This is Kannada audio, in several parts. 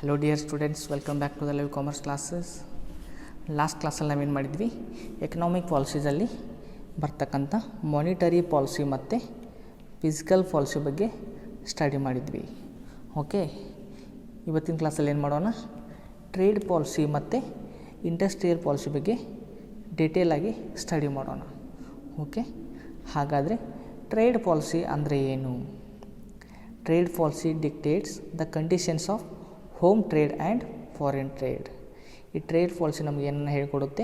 Hello dear students, welcome back to the live commerce classes. Last ಕ್ಲಾಸಲ್ಲಿ ನಾವೇನು ಮಾಡಿದ್ವಿ, ಎಕನಾಮಿಕ್ ಪಾಲಿಸೀಸಲ್ಲಿ ಬರ್ತಕ್ಕಂಥ ಮಾನಿಟರಿ ಪಾಲಿಸಿ ಮತ್ತು ಫಿಸಿಕಲ್ ಪಾಲಿಸಿ ಬಗ್ಗೆ ಸ್ಟಡಿ ಮಾಡಿದ್ವಿ. ಓಕೆ, ಇವತ್ತಿನ ಕ್ಲಾಸಲ್ಲಿ ಏನು ಮಾಡೋಣ, ಟ್ರೇಡ್ ಪಾಲಿಸಿ ಮತ್ತು ಇಂಡಸ್ಟ್ರಿಯಲ್ ಪಾಲಿಸಿ ಬಗ್ಗೆ ಡೀಟೇಲಾಗಿ ಸ್ಟಡಿ ಮಾಡೋಣ. ಓಕೆ, ಹಾಗಾದರೆ ಟ್ರೇಡ್ ಪಾಲಿಸಿ ಅಂದರೆ ಏನು? Trade policy dictates the conditions of home trade and foreign trade. ಈ ಟ್ರೇಡ್ ಪಾಲಿಸಿ ನಮಗೆ ಏನನ್ನು ಹೇಳಿಕೊಡುತ್ತೆ,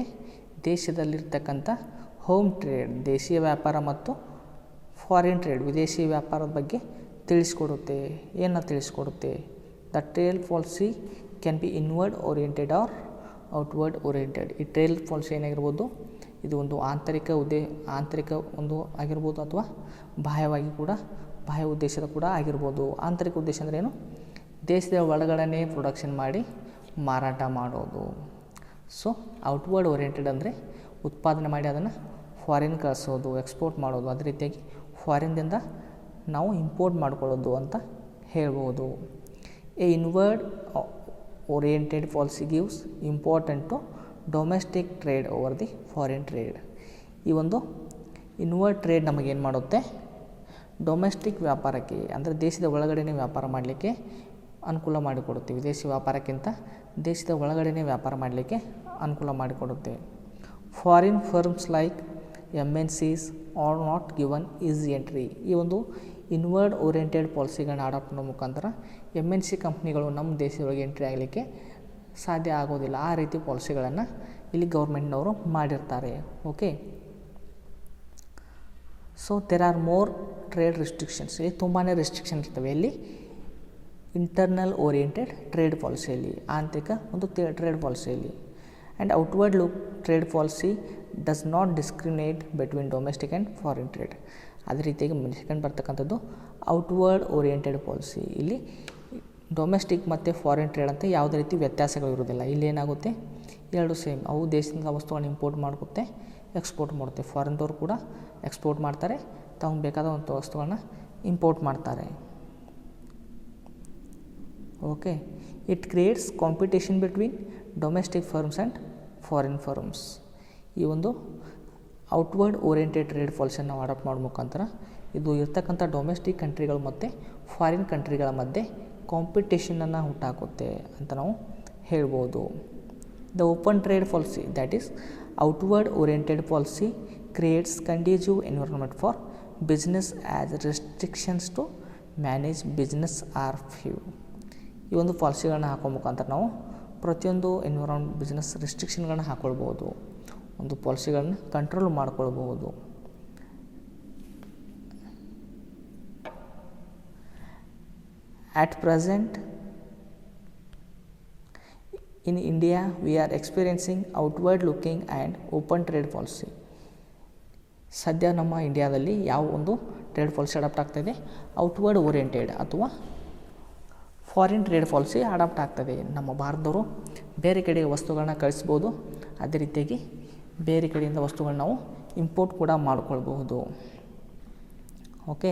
ದೇಶದಲ್ಲಿರ್ತಕ್ಕಂಥ ಹೋಮ್ ಟ್ರೇಡ್, ದೇಶೀಯ ವ್ಯಾಪಾರ ಮತ್ತು ಫಾರಿನ್ ಟ್ರೇಡ್, ವಿದೇಶಿ ವ್ಯಾಪಾರದ ಬಗ್ಗೆ ತಿಳಿಸ್ಕೊಡುತ್ತೆ. ಏನನ್ನು ತಿಳಿಸ್ಕೊಡುತ್ತೆ? The trade policy can be inward oriented or outward oriented. ಈ ಟ್ರೇಡ್ ಪಾಲಿಸಿ ಏನಾಗಿರ್ಬೋದು, ಇದು ಒಂದು ಆಂತರಿಕ ಒಂದು ಆಗಿರ್ಬೋದು ಅಥವಾ ಬಾಹ್ಯವಾಗಿ ಕೂಡ, ಬಾಹ್ಯ ಉದ್ದೇಶದ ಕೂಡ ಆಗಿರ್ಬೋದು. ಆಂತರಿಕ ಉದ್ದೇಶ ಅಂದರೆ ಏನು? ದೇಶದ ಒಳಗಡೆ ಪ್ರೊಡಕ್ಷನ್ ಮಾಡಿ ಮಾರಾಟ ಮಾಡೋದು. ಸೊ ಔಟ್ವರ್ಡ್ ಓರಿಯೆಂಟೆಡ್ ಅಂದರೆ ಉತ್ಪಾದನೆ ಮಾಡಿ ಅದನ್ನು ಫಾರಿನ್ ಕಳಿಸೋದು, ಎಕ್ಸ್ಪೋರ್ಟ್ ಮಾಡೋದು. ಅದೇ ರೀತಿಯಾಗಿ ಫಾರಿನ್ದಿಂದ ನಾವು ಇಂಪೋರ್ಟ್ ಮಾಡ್ಕೊಳ್ಳೋದು ಅಂತ ಹೇಳ್ಬೋದು. A inward oriented policy gives important to domestic trade over the foreign trade. ಈ ಒಂದು ಇನ್ವರ್ಡ್ ಟ್ರೇಡ್ ನಮಗೇನು ಮಾಡುತ್ತೆ, ಡೊಮೆಸ್ಟಿಕ್ ವ್ಯಾಪಾರಕ್ಕೆ ಅಂದರೆ ದೇಶದ ಒಳಗಡೆ ವ್ಯಾಪಾರ ಮಾಡಲಿಕ್ಕೆ ಅನುಕೂಲ ಮಾಡಿಕೊಡುತ್ತೆ. ವಿದೇಶಿ ವ್ಯಾಪಾರಕ್ಕಿಂತ ದೇಶದ ಒಳಗಡೆ ವ್ಯಾಪಾರ ಮಾಡಲಿಕ್ಕೆ ಅನುಕೂಲ ಮಾಡಿಕೊಡುತ್ತೆ. Foreign firms like MNCs are not given easy entry. ಈ ಒಂದು ಇನ್ವರ್ಡ್ ಓರಿಯೆಂಟೆಡ್ ಪಾಲಿಸಿಗಳನ್ನ ಅಡಾಪ್ಟ್ ಮಾಡೋ ಮುಖಾಂತರ MNC ಕಂಪ್ನಿಗಳು ನಮ್ಮ ದೇಶದೊಳಗೆ ಎಂಟ್ರಿ ಆಗಲಿಕ್ಕೆ ಸಾಧ್ಯ ಆಗೋದಿಲ್ಲ. ಆ ರೀತಿ ಪಾಲಿಸಿಗಳನ್ನು ಇಲ್ಲಿ ಗೌರ್ಮೆಂಟ್ನವರು ಮಾಡಿರ್ತಾರೆ. Okay, so there are more trade restrictions. ಇಲ್ಲಿ ತುಂಬಾ ರಿಸ್ಟ್ರಿಕ್ಷನ್ ಇರ್ತವೆ. ಇಲ್ಲಿ ಇಂಟರ್ನಲ್ ಓರಿಯೆಂಟೆಡ್ ಟ್ರೇಡ್ ಪಾಲಿಸಿಯಲ್ಲಿ, ಆಂತರಿಕ ಒಂದು ಟ್ರೇಡ್ ಪಾಲಿಸಿಯಲ್ಲಿ. And outward look trade policy does not discriminate between domestic and foreign trade. ಅದೇ ರೀತಿಯಾಗಿ ಸೆಕೆಂಡ್ ಬರ್ತಕ್ಕಂಥದ್ದು ಔಟ್ವರ್ಡ್ ಓರಿಯೆಂಟೆಡ್ ಪಾಲಿಸಿ. ಇಲ್ಲಿ ಡೊಮೆಸ್ಟಿಕ್ ಮತ್ತು ಫಾರಿನ್ ಟ್ರೇಡ್ ಅಂತ ಯಾವುದೇ ರೀತಿ ವ್ಯತ್ಯಾಸಗಳು ಇರೋದಿಲ್ಲ. ಇಲ್ಲಿ ಏನಾಗುತ್ತೆ, ಎರಡು ಸೇಮ್. ಅವು ದೇಶದಿಂದ ವಸ್ತುಗಳನ್ನು ಇಂಪೋರ್ಟ್ ಮಾಡುತ್ತೆ, ಎಕ್ಸ್ಪೋರ್ಟ್ ಮಾಡುತ್ತೆ. ಫಾರಿನ್ದವ್ರು ಕೂಡ ಎಕ್ಸ್ಪೋರ್ಟ್ ಮಾಡ್ತಾರೆ, ತಮಗೆ ಬೇಕಾದಂಥ ವಸ್ತುಗಳನ್ನ ಇಂಪೋರ್ಟ್ ಮಾಡ್ತಾರೆ. Okay, it creates competition between domestic firms and foreign firms. ಈ ಒಂದು ಔಟ್ವರ್ಡ್ ಓರಿಯೆಂಟೆಡ್ ಟ್ರೇಡ್ ಪಾಲಿಸಿಯನ್ನು ನಾವು ಅಡಾಪ್ಟ್ ಮಾಡೋ ಮುಖಾಂತರ ಇದು ಇರ್ತಕ್ಕಂಥ ಡೊಮೆಸ್ಟಿಕ್ ಕಂಟ್ರಿಗಳು ಮತ್ತು ಫಾರಿನ್ ಕಂಟ್ರಿಗಳ ಮಧ್ಯೆ ಕಾಂಪಿಟೇಷನನ್ನು ಹುಟ್ಟಾಕುತ್ತೆ ಅಂತ ನಾವು ಹೇಳ್ಬೋದು. The open trade policy, that is outward oriented policy, creates conducive environment for business as restrictions to manage business are few. ಈ ಒಂದು ಪಾಲಿಸಿಗಳನ್ನ ಹಾಕೋ ಮುಖಾಂತರ ನಾವು ಪ್ರತಿಯೊಂದು ಬಿಸ್ನೆಸ್ ರೆಸ್ಟ್ರಿಕ್ಷನ್ಗಳನ್ನ ಹಾಕ್ಕೊಳ್ಬೋದು, ಒಂದು ಪಾಲಿಸಿಗಳನ್ನ ಕಂಟ್ರೋಲ್ ಮಾಡ್ಕೊಳ್ಬೋದು. At present, in India, we are experiencing outward looking and open trade policy. ಸದ್ಯ ನಮ್ಮ ಇಂಡಿಯಾದಲ್ಲಿ ಯಾವ ಒಂದು ಟ್ರೇಡ್ ಪಾಲಿಸಿ ಅಡಾಪ್ಟ್ ಆಗ್ತಾಯಿದೆ, ಔಟ್ವರ್ಡ್ ಓರಿಯೆಂಟೆಡ್ ಅಥವಾ ಫಾರಿನ್ ಟ್ರೇಡ್ ಪಾಲಿಸಿ ಅಡಾಪ್ಟ್ ಆಗ್ತದೆ. ನಮ್ಮ ಭಾರತದವರು ಬೇರೆ ಕಡೆಗೆ ವಸ್ತುಗಳನ್ನ ಕಳಿಸ್ಬೋದು, ಅದೇ ರೀತಿಯಾಗಿ ಬೇರೆ ಕಡೆಯಿಂದ ವಸ್ತುಗಳನ್ನ ನಾವು ಇಂಪೋರ್ಟ್ ಕೂಡ ಮಾಡ್ಕೊಳ್ಬಹುದು. Okay,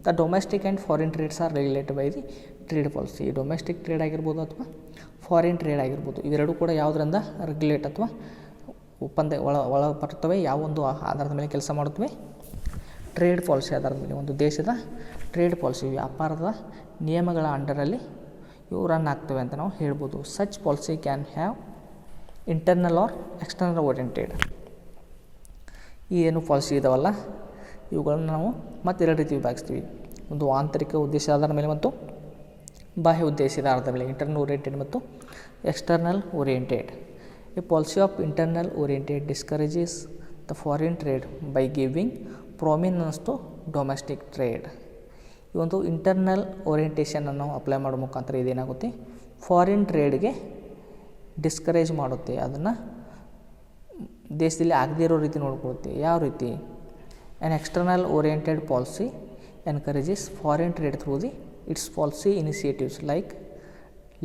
the domestic and foreign trades are regulated by the trade policy. Domestic trade ಆಗಿರ್ಬೋದು ಅಥವಾ ಫಾರಿನ್ ಟ್ರೇಡ್ ಆಗಿರ್ಬೋದು, ಇವೆರಡೂ ಕೂಡ ಯಾವುದರಿಂದ ರೆಗ್ಯುಲೇಟ್ ಅಥವಾ ಒಪ್ಪಂದ ಒಳ ಬರ್ತವೆ, ಯಾವ ಒಂದು ಆಧಾರದ ಮೇಲೆ ಕೆಲಸ ಮಾಡುತ್ತವೆ, ಟ್ರೇಡ್ ಪಾಲಿಸಿ ಆಧಾರದ ಮೇಲೆ. ಒಂದು ದೇಶದ ಟ್ರೇಡ್ ಪಾಲಿಸಿ, ವ್ಯಾಪಾರದ ನಿಯಮಗಳ ಅಂಡರಲ್ಲಿ ಇವು ರನ್ ಆಗ್ತವೆ ಅಂತ ನಾವು ಹೇಳ್ಬೋದು. Such policy can have internal or external oriented. ಈ ಏನು ಪಾಲಿಸಿ ಇದಾವಲ್ಲ, ಇವುಗಳನ್ನು ನಾವು ಮತ್ತೆರಡು ರೀತಿ ವಿಭಾಗಿಸ್ತೀವಿ. ಒಂದು ಆಂತರಿಕ ಉದ್ದೇಶದ ಆಧಾರದ ಮೇಲೆ ಮತ್ತು ಬಾಹ್ಯ ಉದ್ದೇಶದ ಆಧಾರದ ಮೇಲೆ, ಇಂಟರ್ನಲ್ ಓರಿಯೆಂಟೆಡ್ ಮತ್ತು external oriented. A policy of internal oriented discourages the foreign trade by giving prominence to domestic trade. ಈ ಒಂದು ಇಂಟರ್ನಲ್ ಓರಿಯೆಂಟೇಷನನ್ನು ಅಪ್ಲೈ ಮಾಡೋ ಮುಖಾಂತರ ಇದೇನಾಗುತ್ತೆ, ಫಾರಿನ್ ಟ್ರೇಡ್ಗೆ ಡಿಸ್ಕರೇಜ್ ಮಾಡುತ್ತೆ, ಅದನ್ನು ದೇಶದಲ್ಲಿ ಆಗದೇ ಇರೋ ರೀತಿ ನೋಡ್ಕೊಳುತ್ತೆ. ಯಾವ ರೀತಿ? An external oriented policy encourages foreign trade through the it's policy initiatives like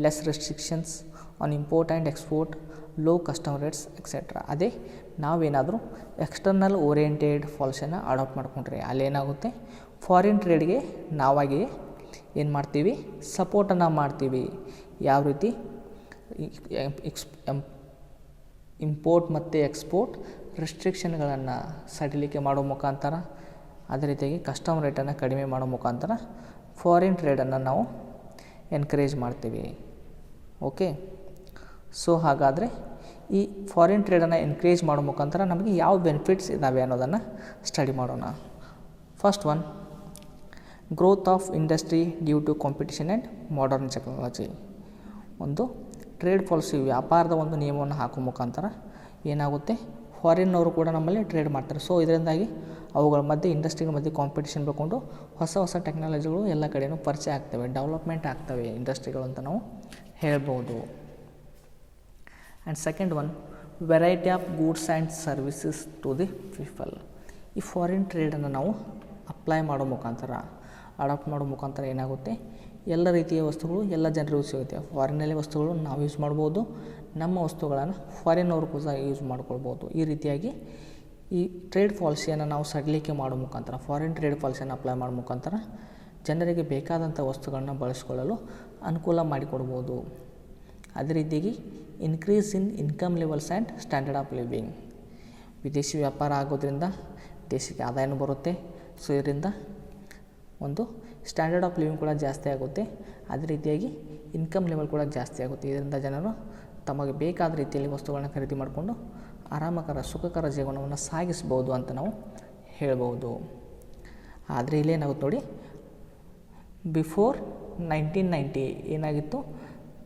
less restrictions on import and export, low custom rates etcetera. ಅದೇ ನಾವೇನಾದರೂ ಎಕ್ಸ್ಟರ್ನಲ್ ಓರಿಯೆಂಟೆಡ್ ಪಾಲಿಸಿಯನ್ನು ಅಡಾಪ್ಟ್ ಮಾಡ್ಕೊಂಡ್ರೆ ಅಲ್ಲೇನಾಗುತ್ತೆ, ಫಾರಿನ್ ಟ್ರೇಡ್ಗೆ ನಾವಾಗಿಯೇ ಏನು ಮಾಡ್ತೀವಿ, ಸಪೋರ್ಟನ್ನು ಮಾಡ್ತೀವಿ. ಯಾವ ರೀತಿ ಇಂಪೋರ್ಟ್ ಮತ್ತು ಎಕ್ಸ್ಪೋರ್ಟ್ ರೆಸ್ಟ್ರಿಕ್ಷನ್ಗಳನ್ನು ಸಡಿಲಿಕೆ ಮಾಡೋ ಮುಖಾಂತರ, ಅದೇ ರೀತಿಯಾಗಿ ಕಸ್ಟಮ್ ರೇಟನ್ನು ಕಡಿಮೆ ಮಾಡೋ ಮುಖಾಂತರ ಫಾರಿನ್ ಟ್ರೇಡನ್ನು ನಾವು ಎನ್ಕರೇಜ್ ಮಾಡ್ತೀವಿ. ಓಕೆ, ಸೊ ಹಾಗಾದರೆ ಈ ಫಾರಿನ್ ಟ್ರೇಡನ್ನು ಎನ್ಕರೇಜ್ ಮಾಡೋ ಮುಖಾಂತರ ನಮಗೆ ಯಾವ ಬೆನಿಫಿಟ್ಸ್ ಇದ್ದಾವೆ ಅನ್ನೋದನ್ನು ಸ್ಟಡಿ ಮಾಡೋಣ. First one, growth of industry due to competition and modern technology. ಒಂದು ಟ್ರೇಡ್ ಪಾಲಿಸಿ, ವ್ಯಾಪಾರದ ಒಂದು ನಿಯಮವನ್ನು ಹಾಕೋ ಮುಖಾಂತರ ಏನಾಗುತ್ತೆ, ಫಾರಿನ್ನವರು ಕೂಡ ನಮ್ಮಲ್ಲಿ ಟ್ರೇಡ್ ಮಾಡ್ತಾರೆ. ಸೊ ಇದರಿಂದಾಗಿ ಅವುಗಳ ಮಧ್ಯೆ ಇಂಡಸ್ಟ್ರಿಗಳ ಮಧ್ಯೆ ಕಾಂಪಿಟೇಷನ್ ಬೆಳ್ಕೊಂಡು ಹೊಸ ಹೊಸ ಟೆಕ್ನಾಲಜಿಗಳು ಎಲ್ಲ ಕಡೆಯೂ ಪರಿಚಯ ಆಗ್ತವೆ, ಡೆವಲಪ್ಮೆಂಟ್ ಆಗ್ತವೆ ಇಂಡಸ್ಟ್ರಿಗಳು ಅಂತ ನಾವು ಹೇಳ್ಬೋದು. And second one, variety of goods and services to the people. ಈ ಫಾರಿನ್ ಟ್ರೇಡನ್ನು ನಾವು ಅಪ್ಲೈ ಮಾಡೋ ಮುಖಾಂತರ, ಅಡಾಪ್ಟ್ ಮಾಡೋ ಮುಖಾಂತರ ಏನಾಗುತ್ತೆ, ಎಲ್ಲ ರೀತಿಯ ವಸ್ತುಗಳು ಎಲ್ಲ ಜನರಿಗೂ ಸಿಗುತ್ತೆ. ಫಾರಿನಲ್ಲಿ ವಸ್ತುಗಳು ನಾವು ಯೂಸ್ ಮಾಡ್ಬೋದು, ನಮ್ಮ ವಸ್ತುಗಳನ್ನು ಫಾರಿನ್ನವರು ಕೂಡ ಯೂಸ್ ಮಾಡ್ಕೊಳ್ಬೋದು. ಈ ರೀತಿಯಾಗಿ ಈ ಟ್ರೇಡ್ ಪಾಲಿಸಿಯನ್ನು ನಾವು ಸಡಿಲಿಕೆ ಮಾಡೋ ಮುಖಾಂತರ, ಫಾರಿನ್ ಟ್ರೇಡ್ ಪಾಲಿಸಿಯನ್ನು ಅಪ್ಲೈ ಮಾಡೋ ಮುಖಾಂತರ ಜನರಿಗೆ ಬೇಕಾದಂಥ ವಸ್ತುಗಳನ್ನ ಬಳಸ್ಕೊಳ್ಳಲು ಅನುಕೂಲ ಮಾಡಿಕೊಡ್ಬೋದು. ಅದೇ ರೀತಿಯಾಗಿ increase in income levels and standard of living. ವಿದೇಶಿ ವ್ಯಾಪಾರ ಆಗೋದ್ರಿಂದ ದೇಶಕ್ಕೆ ಆದಾಯನೂ ಬರುತ್ತೆ. ಸೊ ಇದರಿಂದ ಒಂದು ಸ್ಟ್ಯಾಂಡರ್ಡ್ ಆಫ್ ಲಿವಿಂಗ್ ಕೂಡ ಜಾಸ್ತಿ ಆಗುತ್ತೆ. ಅದೇ ರೀತಿಯಾಗಿ ಇನ್ಕಮ್ ಲೆವೆಲ್ ಕೂಡ ಜಾಸ್ತಿ ಆಗುತ್ತೆ. ಇದರಿಂದ ಜನರು ತಮಗೆ ಬೇಕಾದ ರೀತಿಯಲ್ಲಿ ವಸ್ತುಗಳನ್ನ ಖರೀದಿ ಮಾಡಿಕೊಂಡು ಆರಾಮಕರ ಸುಖಕರ ಜೀವನವನ್ನು ಸಾಗಿಸ್ಬೋದು ಅಂತ ನಾವು ಹೇಳ್ಬೋದು. ಆದರೆ ಇಲ್ಲೇನಾಗುತ್ತೆ ನೋಡಿ, ಬಿಫೋರ್ 1990 ಏನಾಗಿತ್ತು,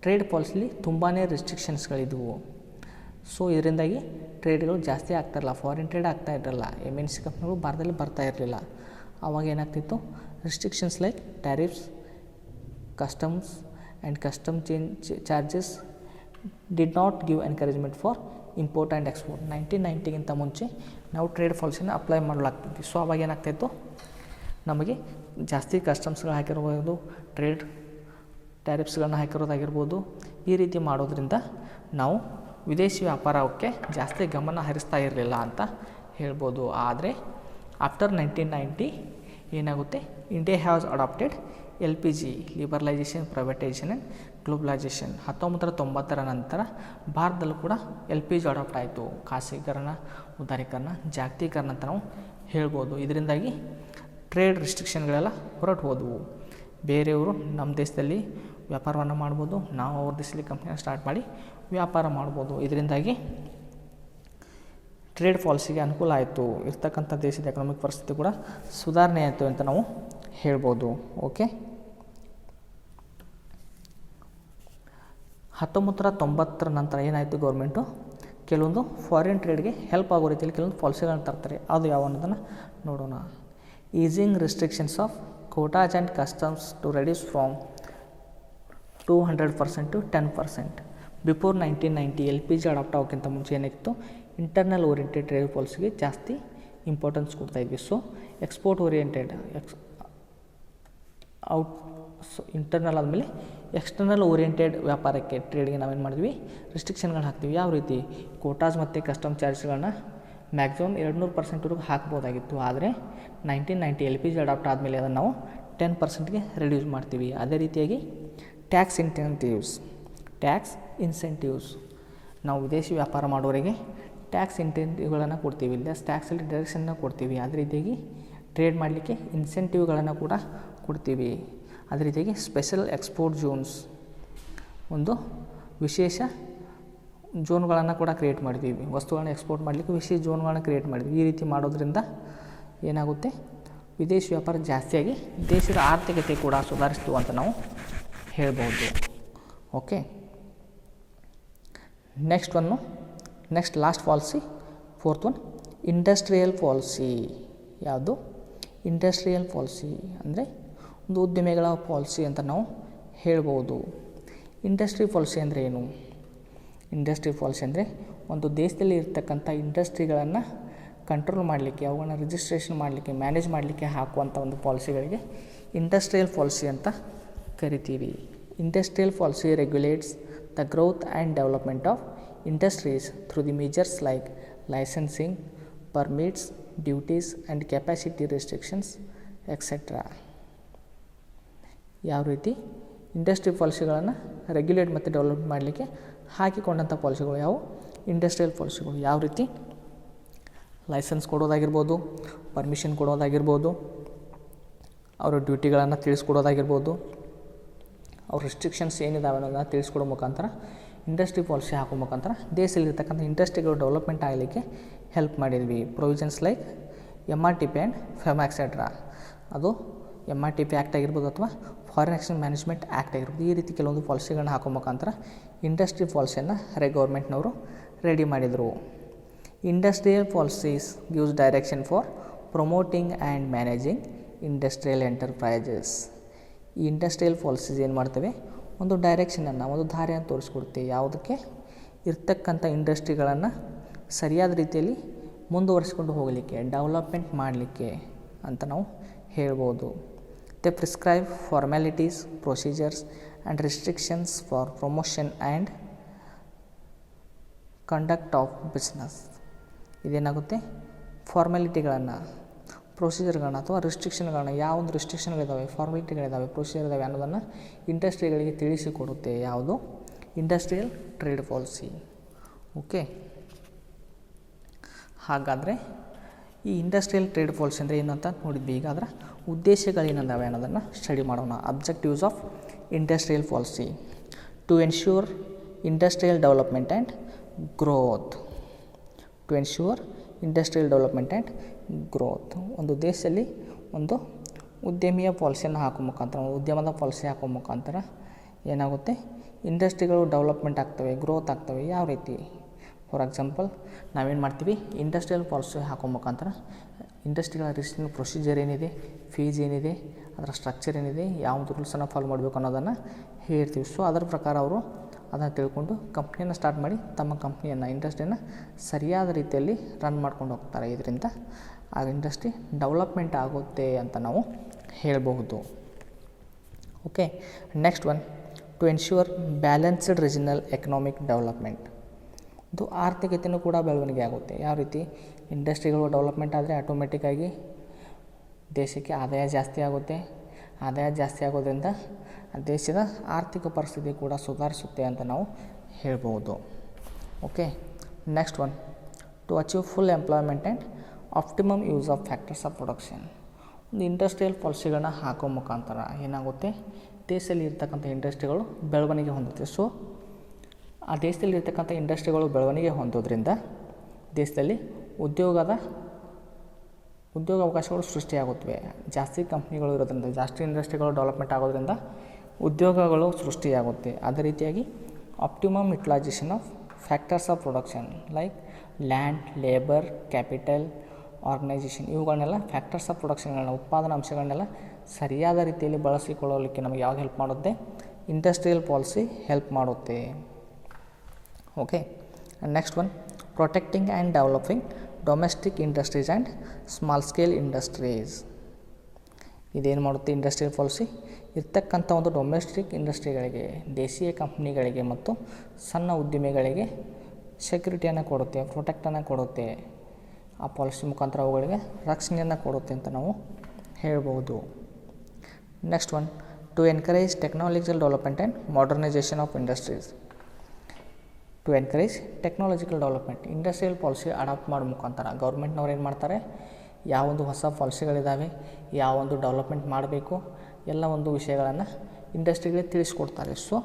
ಟ್ರೇಡ್ ಪಾಲಿಸಿಲಿ ತುಂಬಾ ರೆಸ್ಟ್ರಿಕ್ಷನ್ಸ್ಗಳಿದ್ವು. ಸೊ ಇದರಿಂದಾಗಿ ಟ್ರೇಡ್ಗಳು ಜಾಸ್ತಿ ಆಗ್ತಾಯಿರಲ್ಲ, ಫಾರಿನ್ ಟ್ರೇಡ್ ಆಗ್ತಾ ಇರಲಿಲ್ಲ, MNC ಕಂಪ್ನಿಗಳು ಭಾರತದಲ್ಲಿ ಬರ್ತಾ ಇರಲಿಲ್ಲ. ಆವಾಗ ಏನಾಗ್ತಿತ್ತು, restrictions like tariffs, customs and custom charges did not give encouragement for import and export. 1990ಗಿಂತ ಮುಂಚೆ ನಾವು ಟ್ರೇಡ್ ಪಾಲಿಸಿನ ಅಪ್ಲೈ ಮಾಡಲಾಗ್ತಿದ್ವಿ. ಸೊ ಅವಾಗ ಏನಾಗ್ತಾಯಿತ್ತು, ನಮಗೆ ಜಾಸ್ತಿ ಕಸ್ಟಮ್ಸ್ಗಳು ಹಾಕಿರ್ಬೋದು, ಟ್ರೇಡ್ ಟ್ಯಾರಿಫ್ಸ್ಗಳನ್ನ ಹಾಕಿರೋದಾಗಿರ್ಬೋದು. ಈ ರೀತಿ ಮಾಡೋದ್ರಿಂದ ನಾವು ವಿದೇಶಿ ವ್ಯಾಪಾರಕ್ಕೆ ಜಾಸ್ತಿ ಗಮನ ಹರಿಸ್ತಾ ಇರಲಿಲ್ಲ ಅಂತ ಹೇಳ್ಬೋದು. ಆದರೆ ಆಫ್ಟರ್ 1990 ಏನಾಗುತ್ತೆ, India has adopted LPG, liberalisation, privatisation and globalisation. 1990ರ ನಂತರ ಭಾರತದಲ್ಲೂ ಕೂಡ LPG ಅಡಾಪ್ಟ್ ಆಯಿತು. ಖಾಸಗೀಕರಣ, ಉದಾರೀಕರಣ, ಜಾಗತೀಕರಣ ಅಂತ ನಾವು ಹೇಳ್ಬೋದು. ಇದರಿಂದಾಗಿ ಟ್ರೇಡ್ ರೆಸ್ಟ್ರಿಕ್ಷನ್ಗಳೆಲ್ಲ ಹೊರಟು ಹೋದವು. ಬೇರೆಯವರು ನಮ್ಮ ದೇಶದಲ್ಲಿ ವ್ಯಾಪಾರವನ್ನು ಮಾಡ್ಬೋದು, ನಾವು ಅವ್ರ ದೇಶದಲ್ಲಿ ಕಂಪ್ನಿಯನ್ನು ಸ್ಟಾರ್ಟ್ ಮಾಡಿ ವ್ಯಾಪಾರ ಮಾಡ್ಬೋದು. ಇದರಿಂದಾಗಿ ಟ್ರೇಡ್ ಪಾಲಿಸಿಗೆ ಅನುಕೂಲ ಆಯಿತು. ಇರ್ತಕ್ಕಂಥ ದೇಶದ ಎಕನಾಮಿಕ್ ಪರಿಸ್ಥಿತಿ ಕೂಡ ಸುಧಾರಣೆ ಆಯಿತು ಅಂತ ನಾವು ಹೇಳ್ಬೋದು. ಓಕೆ, 1990ರ ನಂತರ ಏನಾಯಿತು, ಗೌರ್ಮೆಂಟು ಕೆಲವೊಂದು ಫಾರಿನ್ ಟ್ರೇಡ್ಗೆ ಹೆಲ್ಪ್ ಆಗೋ ರೀತಿಯಲ್ಲಿ ಕೆಲವೊಂದು ಪಾಲಿಸಿಗಳನ್ನ ತರ್ತಾರೆ. ಅದು ಯಾವ ಅನ್ನೋದನ್ನು ನೋಡೋಣ. Easing restrictions of quotas and customs to reduce from 200% to 10%. Before 1990 LPG adopt ಆಗೋಕ್ಕಿಂತ ಮುಂಚೆ ಏನಾಗಿತ್ತು, ಇಂಟರ್ನಲ್ ಓರಿಯೆಂಟೆಡ್ ಟ್ರೇಡ್ ಪಾಲಿಸಿಗೆ ಜಾಸ್ತಿ ಇಂಪಾರ್ಟೆನ್ಸ್ ಕೊಡ್ತಾಯಿದ್ವಿ. ಸೊ ಎಕ್ಸ್ಪೋರ್ಟ್ ಓರಿಯೆಂಟೆಡ್ ಇಂಟರ್ನಲ್ ಆದಮೇಲೆ ಎಕ್ಸ್ಟರ್ನಲ್ ಓರಿಯೆಂಟೆಡ್ ವ್ಯಾಪಾರಕ್ಕೆ, ಟ್ರೇಡ್ಗೆ ನಾವೇನು ಮಾಡಿದ್ವಿ, ರೆಸ್ಟ್ರಿಕ್ಷನ್ಗಳನ್ನ ಹಾಕ್ತೀವಿ. ಯಾವ ರೀತಿ, ಕೋಟಾಸ್ ಮತ್ತು ಕಸ್ಟಮ್ ಚಾರ್ಜ್ಗಳನ್ನ ಮ್ಯಾಕ್ಸಿಮಮ್ 200%ವರೆಗೂ ಹಾಕ್ಬೋದಾಗಿತ್ತು. ಆದರೆ 1990 LPG ಅಡಾಪ್ಟ್ ಆದಮೇಲೆ ಅದನ್ನು ನಾವು 10%ಗೆ ರಿಡ್ಯೂಸ್ ಮಾಡ್ತೀವಿ. ಅದೇ ರೀತಿಯಾಗಿ ಟ್ಯಾಕ್ಸ್ ಇನ್ಸೆಂಟಿವ್ಸ್ ನಾವು ವಿದೇಶಿ ವ್ಯಾಪಾರ ಮಾಡೋರಿಗೆ ಟ್ಯಾಕ್ಸ್ ಇನ್ಸೆಂಟಿವ್ಗಳನ್ನು ಕೊಡ್ತೀವಿ, ಲೆಸ್ ಟ್ಯಾಕ್ಸಲ್ಲಿ ಡೈರೆಕ್ಷನ್ನ ಕೊಡ್ತೀವಿ. ಅದೇ ರೀತಿಯಾಗಿ ಟ್ರೇಡ್ ಮಾಡಲಿಕ್ಕೆ ಇನ್ಸೆಂಟಿವ್ಗಳನ್ನು ಕೂಡ ಕೊಡ್ತೀವಿ. ಅದೇ ರೀತಿಯಾಗಿ ಸ್ಪೆಷಲ್ ಎಕ್ಸ್ಪೋರ್ಟ್ ಝೋನ್ಸ್, ಒಂದು ವಿಶೇಷ ಝೋನ್ಗಳನ್ನು ಕೂಡ ಕ್ರಿಯೇಟ್ ಮಾಡಿದ್ದೀವಿ. ವಸ್ತುಗಳನ್ನ ಎಕ್ಸ್ಪೋರ್ಟ್ ಮಾಡಲಿಕ್ಕೆ ವಿಶೇಷ ಝೋನ್ಗಳನ್ನ ಕ್ರಿಯೇಟ್ ಮಾಡಿದ್ವಿ. ಈ ರೀತಿ ಮಾಡೋದ್ರಿಂದ ಏನಾಗುತ್ತೆ, ವಿದೇಶಿ ವ್ಯಾಪಾರ ಜಾಸ್ತಿಯಾಗಿ ದೇಶದ ಆರ್ಥಿಕತೆ ಕೂಡ ಸುಧಾರಿಸ್ತು ಅಂತ ನಾವು ಹೇಳ್ಬೋದು. Okay, next last policy, fourth one, industrial policy. ಯಾವುದು, ಇಂಡಸ್ಟ್ರಿಯಲ್ ಪಾಲಿಸಿ ಅಂದರೆ ಒಂದು ಉದ್ಯಮಿಗಳ ಪಾಲಿಸಿ ಅಂತ ನಾವು ಹೇಳ್ಬೋದು. ಇಂಡಸ್ಟ್ರಿ ಪಾಲಿಸಿ ಅಂದರೆ ಏನು? ಇಂಡಸ್ಟ್ರಿ ಪಾಲಿಸಿ ಅಂದರೆ ಒಂದು ದೇಶದಲ್ಲಿ ಇರ್ತಕ್ಕಂಥ ಇಂಡಸ್ಟ್ರಿಗಳನ್ನು ಕಂಟ್ರೋಲ್ ಮಾಡಲಿಕ್ಕೆ, ಅವುಗಳನ್ನ ರಿಜಿಸ್ಟ್ರೇಷನ್ ಮಾಡಲಿಕ್ಕೆ, ಮ್ಯಾನೇಜ್ ಮಾಡಲಿಕ್ಕೆ ಹಾಕುವಂಥ ಒಂದು ಪಾಲಿಸಿಗಳಿಗೆ ಇಂಡಸ್ಟ್ರಿಯಲ್ ಪಾಲಿಸಿ ಅಂತ ಕರಿತೀವಿ. Industrial policy regulates the growth and development of industries through the measures like licensing, permits, duties and capacity restrictions etcetera. ಯಾವ ರೀತಿ ಇಂಡಸ್ಟ್ರಿ ಪಾಲಿಸಿಗಳನ್ನು ರೆಗ್ಯುಲೇಟ್ ಮತ್ತು ಡೆವಲಪ್ ಮಾಡಲಿಕ್ಕೆ ಹಾಕಿಕೊಂಡಂಥ ಪಾಲಿಸಿಗಳು ಯಾವುವು? ಇಂಡಸ್ಟ್ರಿಯಲ್ ಪಾಲಿಸಿಗಳು. ಯಾವ ರೀತಿ? ಲೈಸೆನ್ಸ್ ಕೊಡೋದಾಗಿರ್ಬೋದು, ಪರ್ಮಿಷನ್ ಕೊಡೋದಾಗಿರ್ಬೋದು, ಅವರ ಡ್ಯೂಟಿಗಳನ್ನು ತಿಳಿಸ್ಕೊಡೋದಾಗಿರ್ಬೋದು, ಅವ್ರ ರಿಸ್ಟ್ರಿಕ್ಷನ್ಸ್ ಏನಿದಾವೆ ಅನ್ನೋದನ್ನು ತಿಳಿಸ್ಕೊಡೋ ಮುಖಾಂತರ ಇಂಡಸ್ಟ್ರಿ ಪಾಲಿಸಿ ಹಾಕೋ ಮುಖಾಂತರ ದೇಶದಲ್ಲಿರ್ತಕ್ಕಂಥ ಇಂಡಸ್ಟ್ರಿಗಳು ಡೆವಲಪ್ಮೆಂಟ್ ಆಗಲಿಕ್ಕೆ ಹೆಲ್ಪ್ ಮಾಡಿದ್ವಿ. Provisions like MRTP and ಫೆಮ್ etcetera. ಅದು MRTP ಆ್ಯಕ್ಟ್ ಆಗಿರ್ಬೋದು ಅಥವಾ ಫಾರಿನ್ ಎಕ್ಸ್ಚೇಂಜ್ ಮ್ಯಾನೇಜ್ಮೆಂಟ್ ಆ್ಯಕ್ಟ್ ಆಗಿರ್ಬೋದು. ಈ ರೀತಿ ಕೆಲವೊಂದು ಪಾಲಿಸಿಗಳನ್ನ ಹಾಕೋ ಮುಖಾಂತರ ಇಂಡಸ್ಟ್ರಿ ಪಾಲಿಸಿಯನ್ನು ಗೌರ್ಮೆಂಟ್ನವರು ರೆಡಿ ಮಾಡಿದರು. Industrial policies gives direction for promoting and managing industrial enterprises. ಈ ಇಂಡಸ್ಟ್ರಿಯಲ್ ಪಾಲಿಸೀಸ್ ಏನು ಮಾಡ್ತವೆ? ಒಂದು ಡೈರೆಕ್ಷನನ್ನು, ಒಂದು ದಾರಿಯನ್ನು ತೋರಿಸ್ಕೊಡುತ್ತೆ. ಯಾವುದಕ್ಕೆ? ಇರ್ತಕ್ಕಂಥ ಇಂಡಸ್ಟ್ರಿಗಳನ್ನು ಸರಿಯಾದ ರೀತಿಯಲ್ಲಿ ಮುಂದುವರಿಸಿಕೊಂಡು ಹೋಗಲಿಕ್ಕೆ, ಡೆವಲಪ್ಮೆಂಟ್ ಮಾಡಲಿಕ್ಕೆ ಅಂತ ನಾವು ಹೇಳ್ಬೋದು. They prescribe formalities, procedures and restrictions for promotion and conduct of business. ಇದೇನಾಗುತ್ತೆ? ಫಾರ್ಮ್ಯಾಲಿಟಿಗಳನ್ನು, ಪ್ರೊಸೀಜರ್ಗಳನ್ನ ಅಥವಾ ರಿಸ್ಟ್ರಿಕ್ಷನ್ಗಳನ್ನ, ಯಾವೊಂದು ರಿಸ್ಟ್ರಿಕ್ಷನ್ಗಳಿದ್ದಾವೆ, ಫಾರ್ಮ್ಯಾಲಿಟಿಗಳಿದ್ದಾವೆ, ಪ್ರೊಸೀಜರ್ ಇದ್ದಾವೆ ಅನ್ನೋದನ್ನು ಇಂಡಸ್ಟ್ರಿಗಳಿಗೆ ತಿಳಿಸಿಕೊಡುತ್ತೆ. ಯಾವುದು? Industrial trade policy. ಓಕೆ, ಹಾಗಾದರೆ ಈ ಇಂಡಸ್ಟ್ರಿಯಲ್ ಟ್ರೇಡ್ ಪಾಲಿಸಿ ಅಂದರೆ ಏನು ಅಂತ ನೋಡಿದ್ವಿ. ಈಗ ಅದರ ಉದ್ದೇಶಗಳೇನದಾವೆ ಅನ್ನೋದನ್ನು ಸ್ಟಡಿ ಮಾಡೋಣ. Objectives of industrial policy: to ensure industrial development and growth. To ensure industrial development and growth. ಒಂದು ದೇಶದಲ್ಲಿ ಒಂದು ಉದ್ಯಮಿಯ ಪಾಲಿಸಿಯನ್ನು ಹಾಕೋ ಮುಖಾಂತರ, ಉದ್ಯಮದ ಪಾಲಿಸಿ ಹಾಕೋ ಮುಖಾಂತರ ಏನಾಗುತ್ತೆ? ಇಂಡಸ್ಟ್ರಿಗಳು ಡೆವಲಪ್ಮೆಂಟ್ ಆಗ್ತವೆ, ಗ್ರೋತ್ ಆಗ್ತವೆ. ಯಾವ ರೀತಿ? ಫಾರ್ ಎಕ್ಸಾಂಪಲ್, ನಾವೇನು ಮಾಡ್ತೀವಿ? ಇಂಡಸ್ಟ್ರಿಯಲ್ ಪಾಲಿಸಿ ಹಾಕೋ ಮುಖಾಂತರ ಇಂಡಸ್ಟ್ರಿಗಳ ರಿಜಿಸ್ಟ್ರೇಷನ್ ಪ್ರೊಸೀಜರ್ ಏನಿದೆ, ಫೀಸ್ ಏನಿದೆ, ಅದರ ಸ್ಟ್ರಕ್ಚರ್ ಏನಿದೆ, ಯಾವುದು ರೂಲ್ಸನ್ನು ಫಾಲೋ ಮಾಡಬೇಕು ಅನ್ನೋದನ್ನು ಹೇಳ್ತೀವಿ. ಸೊ ಅದರ ಪ್ರಕಾರ ಅವರು ಅದನ್ನು ತಿಳ್ಕೊಂಡು ಕಂಪ್ನಿಯನ್ನು ಸ್ಟಾರ್ಟ್ ಮಾಡಿ ತಮ್ಮ ಕಂಪ್ನಿಯನ್ನು, ಇಂಡಸ್ಟ್ರಿಯನ್ನು ಸರಿಯಾದ ರೀತಿಯಲ್ಲಿ ರನ್ ಮಾಡ್ಕೊಂಡು ಹೋಗ್ತಾರೆ. ಇದರಿಂದ ಆ ಇಂಡಸ್ಟ್ರಿ ಡೆವಲಪ್ಮೆಂಟ್ ಆಗುತ್ತೆ ಅಂತ ನಾವು ಹೇಳಬಹುದು. Okay, next one, to ensure balanced regional economic development. ಇದು ಆರ್ಥಿಕತೆಯೂ ಕೂಡ ಬೆಳವಣಿಗೆ ಆಗುತ್ತೆ. ಯಾವ ರೀತಿ? ಇಂಡಸ್ಟ್ರಿಗಳು ಡೆವಲಪ್ಮೆಂಟ್ ಆದರೆ ಆಟೋಮೆಟಿಕ್ಕಾಗಿ ದೇಶಕ್ಕೆ ಆದಾಯ ಜಾಸ್ತಿ ಆಗುತ್ತೆ. ಆದಾಯ ಜಾಸ್ತಿ ಆಗೋದ್ರಿಂದ ದೇಶದ ಆರ್ಥಿಕ ಪರಿಸ್ಥಿತಿ ಕೂಡ ಸುಧಾರಿಸುತ್ತೆ ಅಂತ ನಾವು ಹೇಳ್ಬೋದು. Okay, next one, to achieve full employment and optimum use of factors of production. ಒಂದು ಇಂಡಸ್ಟ್ರಿಯಲ್ ಪಾಲಿಸಿಗಳನ್ನ ಹಾಕೋ ಮುಖಾಂತರ ಏನಾಗುತ್ತೆ? ದೇಶದಲ್ಲಿ ಇರ್ತಕ್ಕಂಥ ಇಂಡಸ್ಟ್ರಿಗಳು ಬೆಳವಣಿಗೆ ಹೊಂದುತ್ತೆ. ಸೊ ಆ ದೇಶದಲ್ಲಿ ಇರ್ತಕ್ಕಂಥ ಇಂಡಸ್ಟ್ರಿಗಳು ಬೆಳವಣಿಗೆ ಹೊಂದೋದ್ರಿಂದ ದೇಶದಲ್ಲಿ ಉದ್ಯೋಗಾವಕಾಶಗಳು ಸೃಷ್ಟಿಯಾಗುತ್ತವೆ. ಜಾಸ್ತಿ ಕಂಪ್ನಿಗಳು ಇರೋದ್ರಿಂದ, ಜಾಸ್ತಿ ಇಂಡಸ್ಟ್ರಿಗಳು ಡೆವಲಪ್ಮೆಂಟ್ ಆಗೋದ್ರಿಂದ ಉದ್ಯೋಗಗಳು ಸೃಷ್ಟಿಯಾಗುತ್ತೆ. ಅದೇ ರೀತಿಯಾಗಿ optimum utilisation of factors of production like land, labour, capital, organisation, ಇವುಗಳನ್ನೆಲ್ಲ ಫ್ಯಾಕ್ಟರ್ಸ್ ಆಫ್ ಪ್ರೊಡಕ್ಷನ್ಗಳನ್ನ, ಉತ್ಪಾದನಾ ಅಂಶಗಳನ್ನೆಲ್ಲ ಸರಿಯಾದ ರೀತಿಯಲ್ಲಿ ಬಳಸಿಕೊಳ್ಳಲಿಕ್ಕೆ ನಮಗೆ ಯಾವ್ದು ಹೆಲ್ಪ್ ಮಾಡುತ್ತೆ? ಇಂಡಸ್ಟ್ರಿಯಲ್ ಪಾಲಿಸಿ ಹೆಲ್ಪ್ ಮಾಡುತ್ತೆ. Okay, next one, protecting and developing domestic industries and small scale industries. ಇದೇನು ಮಾಡುತ್ತೆ? ಇಂಡಸ್ಟ್ರಿಯಲ್ ಪಾಲಿಸಿ ಇರ್ತಕ್ಕಂಥ ಒಂದು ಡೊಮೆಸ್ಟಿಕ್ ಇಂಡಸ್ಟ್ರಿಗಳಿಗೆ, ದೇಶೀಯ ಕಂಪ್ನಿಗಳಿಗೆ ಮತ್ತು ಸಣ್ಣ ಉದ್ದಿಮೆಗಳಿಗೆ ಸೆಕ್ಯೂರಿಟಿಯನ್ನು ಕೊಡುತ್ತೆ, ಪ್ರೊಟೆಕ್ಟನ್ನು ಕೊಡುತ್ತೆ. ಆ ಪಾಲಿಸಿ ಮುಖಾಂತರ ಅವುಗಳಿಗೆ ರಕ್ಷಣೆಯನ್ನು ಕೊಡುತ್ತೆ ಅಂತ ನಾವು ಹೇಳ್ಬೋದು. Next one, to encourage technological development and modernisation of industries. To encourage technological development, industrial policy adopt ಮಾಡೋ ಮುಖಾಂತರ ಗೌರ್ಮೆಂಟ್ನವ್ರು ಏನು ಮಾಡ್ತಾರೆ? ಯಾವೊಂದು ಹೊಸ ಪಾಲಿಸಿಗಳಿದ್ದಾವೆ, ಯಾವೊಂದು ಡೆವಲಪ್ಮೆಂಟ್ ಮಾಡಬೇಕು, ಎಲ್ಲ ಒಂದು ವಿಷಯಗಳನ್ನು ಇಂಡಸ್ಟ್ರಿಗೆ ತಿಳಿಸ್ಕೊಡ್ತಾರೆ. ಸೊ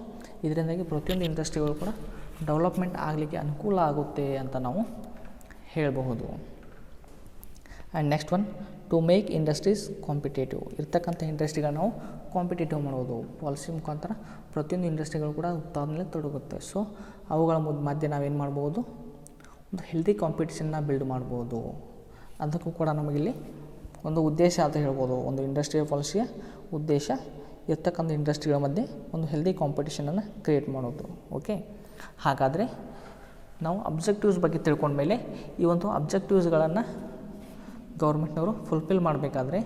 ಇದರಿಂದಾಗಿ ಪ್ರತಿಯೊಂದು ಇಂಡಸ್ಟ್ರಿಗಳು ಕೂಡ ಡೆವಲಪ್ಮೆಂಟ್ ಆಗಲಿಕ್ಕೆ ಅನುಕೂಲ ಆಗುತ್ತೆ ಅಂತ ನಾವು ಹೇಳಬಹುದು. And next one, to make industries competitive. ಇರ್ತಕ್ಕಂಥ ಇಂಡಸ್ಟ್ರಿಗಳನ್ನ ನಾವು ಕಾಂಪಿಟೇಟಿವ್ ಮಾಡೋದು. ಪಾಲಿಸಿ ಮುಖಾಂತರ ಪ್ರತಿಯೊಂದು ಇಂಡಸ್ಟ್ರಿಗಳು ಕೂಡ ಉತ್ಪಾದನೆಯಲ್ಲಿ ತೊಡಗುತ್ತೆ. ಸೊ ಅವುಗಳ ಮಧ್ಯೆ ನಾವೇನು ಮಾಡ್ಬೋದು? ಒಂದು ಹೆಲ್ದಿ ಕಾಂಪಿಟೇಷನ್ನ ಬಿಲ್ಡ್ ಮಾಡ್ಬೋದು. ಅದಕ್ಕೂ ಕೂಡ ನಮಗಿಲ್ಲಿ ಒಂದು ಉದ್ದೇಶ ಅಂತ ಹೇಳ್ಬೋದು. ಒಂದು ಇಂಡಸ್ಟ್ರಿಯಲ್ ಪಾಲಿಸಿಯ ಉದ್ದೇಶ ಇರ್ತಕ್ಕಂಥ ಇಂಡಸ್ಟ್ರಿಗಳ ಮಧ್ಯೆ ಒಂದು ಹೆಲ್ದಿ ಕಾಂಪಿಟೇಷನನ್ನು ಕ್ರಿಯೇಟ್ ಮಾಡೋದು. ಓಕೆ, ಹಾಗಾದರೆ ನಾವು ಅಬ್ಜೆಕ್ಟಿವ್ಸ್ ಬಗ್ಗೆ ತಿಳ್ಕೊಂಡ್ಮೇಲೆ ಈ ಒಂದು ಅಬ್ಜೆಕ್ಟಿವ್ಸ್ಗಳನ್ನು ಗೌರ್ಮೆಂಟ್ನವರು ಫುಲ್ಫಿಲ್ ಮಾಡಬೇಕಾದ್ರೆ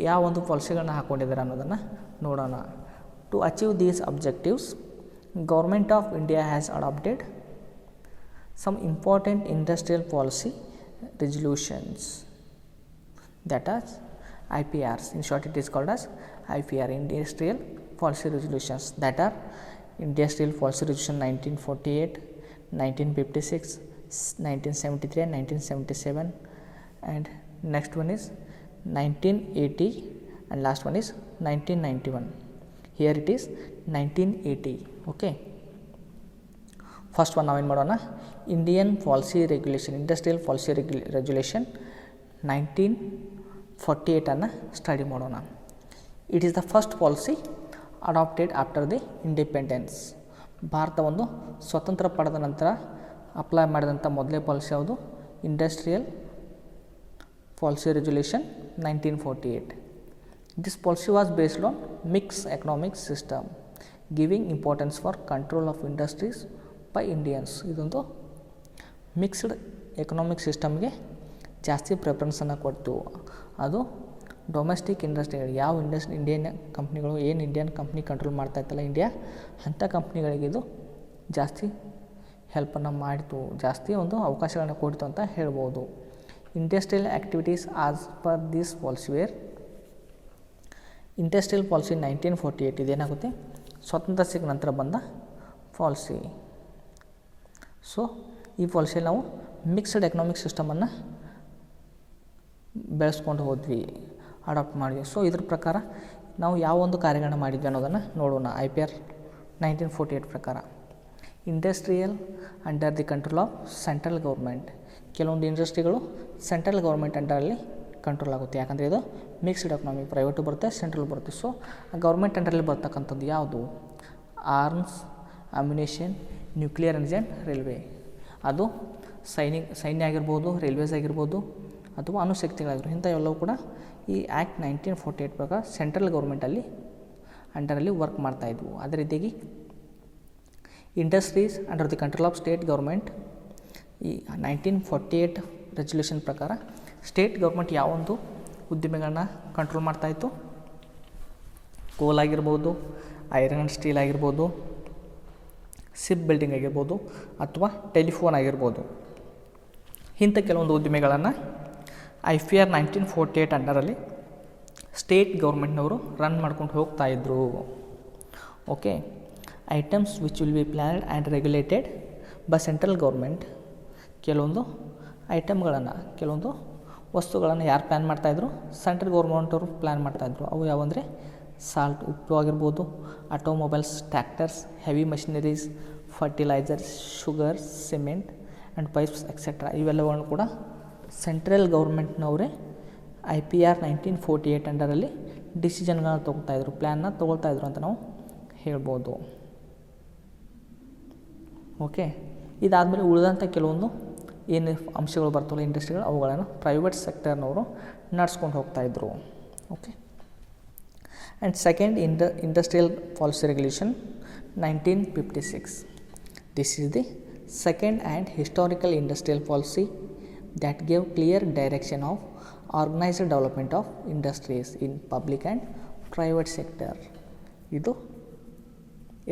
ಯಾವ ಒಂದು ಪಾಲಿಸಿಗಳನ್ನ ಹಾಕ್ಕೊಂಡಿದ್ದಾರೆ ಅನ್ನೋದನ್ನು ನೋಡೋಣ. To achieve these objectives, government of India has adopted some important industrial policy resolutions, that is IPRs. In short, it is called as IPR, Industrial policy resolutions that are Industrial Policy Resolution 1948, 1956, 1973 and 1977, and next one is 1980, and last one is 1991. Here it is 1980. okay, first one ನಾವೇನು ಮಾಡೋಣ, Indian policy regulation, industrial policy regulation 1948 study ಮಾಡೋಣ. It is the first policy adopted after the independence. ಭಾರತ ಒಂದು ಸ್ವತಂತ್ರ ಪಡೆದ ನಂತರ ಅಪ್ಲೈ ಮಾಡಿದಂಥ ಮೊದಲೇ ಪಾಲಿಸಿ ಯಾವುದು, industrial policy regulation 1948. This policy was based on mixed economic system, giving importance for control of industries by Indians. ಇದೊಂದು ಮಿಕ್ಸ್ಡ್ ಎಕನಾಮಿಕ್ ಸಿಸ್ಟಮ್ಗೆ ಜಾಸ್ತಿ ಪ್ರಿಫರೆನ್ಸನ್ನು ಕೊಡ್ತು. ಅದು ಡೊಮೆಸ್ಟಿಕ್ ಇಂಡಸ್ಟ್ರಿಗಳು, ಯಾವ ಇಂಡಿಯನ್ ಕಂಪ್ನಿಗಳು ಏನು ಇಂಡಿಯನ್ ಕಂಪ್ನಿ ಕಂಟ್ರೋಲ್ ಮಾಡ್ತಾ ಇತ್ತಲ್ಲ ಇಂಡಿಯಾ, ಅಂಥ ಕಂಪ್ನಿಗಳಿಗೆ ಇದು ಜಾಸ್ತಿ ಹೆಲ್ಪನ್ನು ಮಾಡಿತು, ಜಾಸ್ತಿ ಒಂದು ಅವಕಾಶಗಳನ್ನು ಕೊಡ್ತು ಅಂತ ಹೇಳ್ಬೋದು. Industrial activities as per this policy were industrial policy 1948 ಇದೇನಾಗುತ್ತೆ, ಸ್ವಾತಂತ್ರ್ಯ ಸಿಕ್ಕ ನಂತರ ಬಂದ ಪಾಲಿಸಿ. ಸೊ ಈ ಪಾಲಿಸಿಯಲ್ಲಿ ನಾವು ಮಿಕ್ಸ್ಡ್ ಎಕನಾಮಿಕ್ ಸಿಸ್ಟಮನ್ನು ಬೆಳೆಸ್ಕೊಂಡು ಹೋದ್ವಿ, ಅಡಾಪ್ಟ್ ಮಾಡಿದ್ವಿ. ಸೊ ಇದ್ರ ಪ್ರಕಾರ ನಾವು ಯಾವ ಒಂದು ಕಾರ್ಯಗಳನ್ನು ಮಾಡಿದ್ವಿ ಅನ್ನೋದನ್ನು ನೋಡೋಣ. IPR 1948 ಪ್ರಕಾರ industrial under the control of central government. ಕೆಲವೊಂದು ಇಂಡಸ್ಟ್ರಿಗಳು ಸೆಂಟ್ರಲ್ ಗೌರ್ಮೆಂಟ್ ಅಂಡರಲ್ಲಿ ಕಂಟ್ರೋಲ್ ಆಗುತ್ತೆ, ಯಾಕಂದರೆ ಇದು ಮಿಕ್ಸ್ಡ್ ಎಕನಾಮಿ, ಪ್ರೈವೇಟು ಬರುತ್ತೆ, ಸೆಂಟ್ರಲ್ ಬರುತ್ತೆ. ಸೊ ಗೌರ್ಮೆಂಟ್ ಅಂಡರಲ್ಲಿ ಬರ್ತಕ್ಕಂಥದ್ದು ಯಾವುದು, arms, ammunition, nuclear energy and railway. ಅದು ಸೈನ್ಯ ಆಗಿರ್ಬೋದು, ರೈಲ್ವೇಸ್ ಆಗಿರ್ಬೋದು, ಅಥವಾ ಅಣುಶಕ್ತಿಗಳಾಗಿರ್ಬೋದು, ಇಂಥ ಎಲ್ಲವೂ ಕೂಡ ಈ ಆ್ಯಕ್ಟ್ 1948 ಪ್ರಕಾರ ಸೆಂಟ್ರಲ್ ಗೌರ್ಮೆಂಟಲ್ಲಿ ಅಂಡರಲ್ಲಿ ವರ್ಕ್ ಮಾಡ್ತಾಯಿದ್ವು. ಅದೇ ರೀತಿಯಾಗಿ industries under the control of state government, ಈ 1948 ರೆಸಲ್ಯೂಷನ್ ಪ್ರಕಾರ ಸ್ಟೇಟ್ ಗೌರ್ಮೆಂಟ್ ಯಾವೊಂದು ಉದ್ದಿಮೆಗಳನ್ನ ಕಂಟ್ರೋಲ್ ಮಾಡ್ತಾಯಿತ್ತು, ಕೋಲ್ ಆಗಿರ್ಬೋದು, ಐರನ್ ಆ್ಯಂಡ್ ಸ್ಟೀಲ್ ಆಗಿರ್ಬೋದು, ಶಿಪ್ ಬಿಲ್ಡಿಂಗ್ ಆಗಿರ್ಬೋದು, ಅಥವಾ ಟೆಲಿಫೋನ್ ಆಗಿರ್ಬೋದು, ಇಂಥ ಕೆಲವೊಂದು ಉದ್ದಿಮೆಗಳನ್ನು IPR 1948 ಅಂಡರಲ್ಲಿ ಸ್ಟೇಟ್ ಗೌರ್ಮೆಂಟ್ನವರು ರನ್ ಮಾಡ್ಕೊಂಡು ಹೋಗ್ತಾಯಿದ್ರು. Okay, items which will be planned and regulated by central government. ಕೆಲವೊಂದು ಐಟಮ್ಗಳನ್ನು, ಕೆಲವೊಂದು ವಸ್ತುಗಳನ್ನು ಯಾರು ಪ್ಲ್ಯಾನ್ ಮಾಡ್ತಾಯಿದ್ರು, ಸೆಂಟ್ರಲ್ ಗೌರ್ಮೆಂಟವರು ಪ್ಲ್ಯಾನ್ ಮಾಡ್ತಾಯಿದ್ರು. ಅವು ಯಾವಂದರೆ ಸಾಲ್ಟ್, ಉಪ್ಪು ಆಗಿರ್ಬೋದು, automobiles, tractors, heavy machineries, fertilisers, sugar, cement and pipes etcetera. ಇವೆಲ್ಲವನ್ನು ಕೂಡ ಸೆಂಟ್ರಲ್ ಗೌರ್ಮೆಂಟ್ನವರೇ IPR 1948 ಅಂಡರಲ್ಲಿ ಡಿಸಿಷನ್ಗಳನ್ನ ತೊಗೊಳ್ತಾಯಿದ್ರು, ಪ್ಲ್ಯಾನ್ನ ತೊಗೊಳ್ತಾಯಿದ್ರು ಅಂತ ನಾವು ಹೇಳ್ಬೋದು. ಓಕೆ, ಇದಾದಮೇಲೆ ಉಳಿದಂಥ ಕೆಲವೊಂದು ಏನು ಅಂಶಗಳು ಬರ್ತವಲ್ಲ ಇಂಡಸ್ಟ್ರಿಗಳು, ಅವುಗಳನ್ನು ಪ್ರೈವೇಟ್ ಸೆಕ್ಟರ್ನವರು ನಡೆಸ್ಕೊಂಡು ಹೋಗ್ತಾಯಿದ್ರು. Okay, and second industrial policy regulation 1956. This is the second and historical industrial policy that gave clear direction of organized development of industries in public and private sector. ಇದು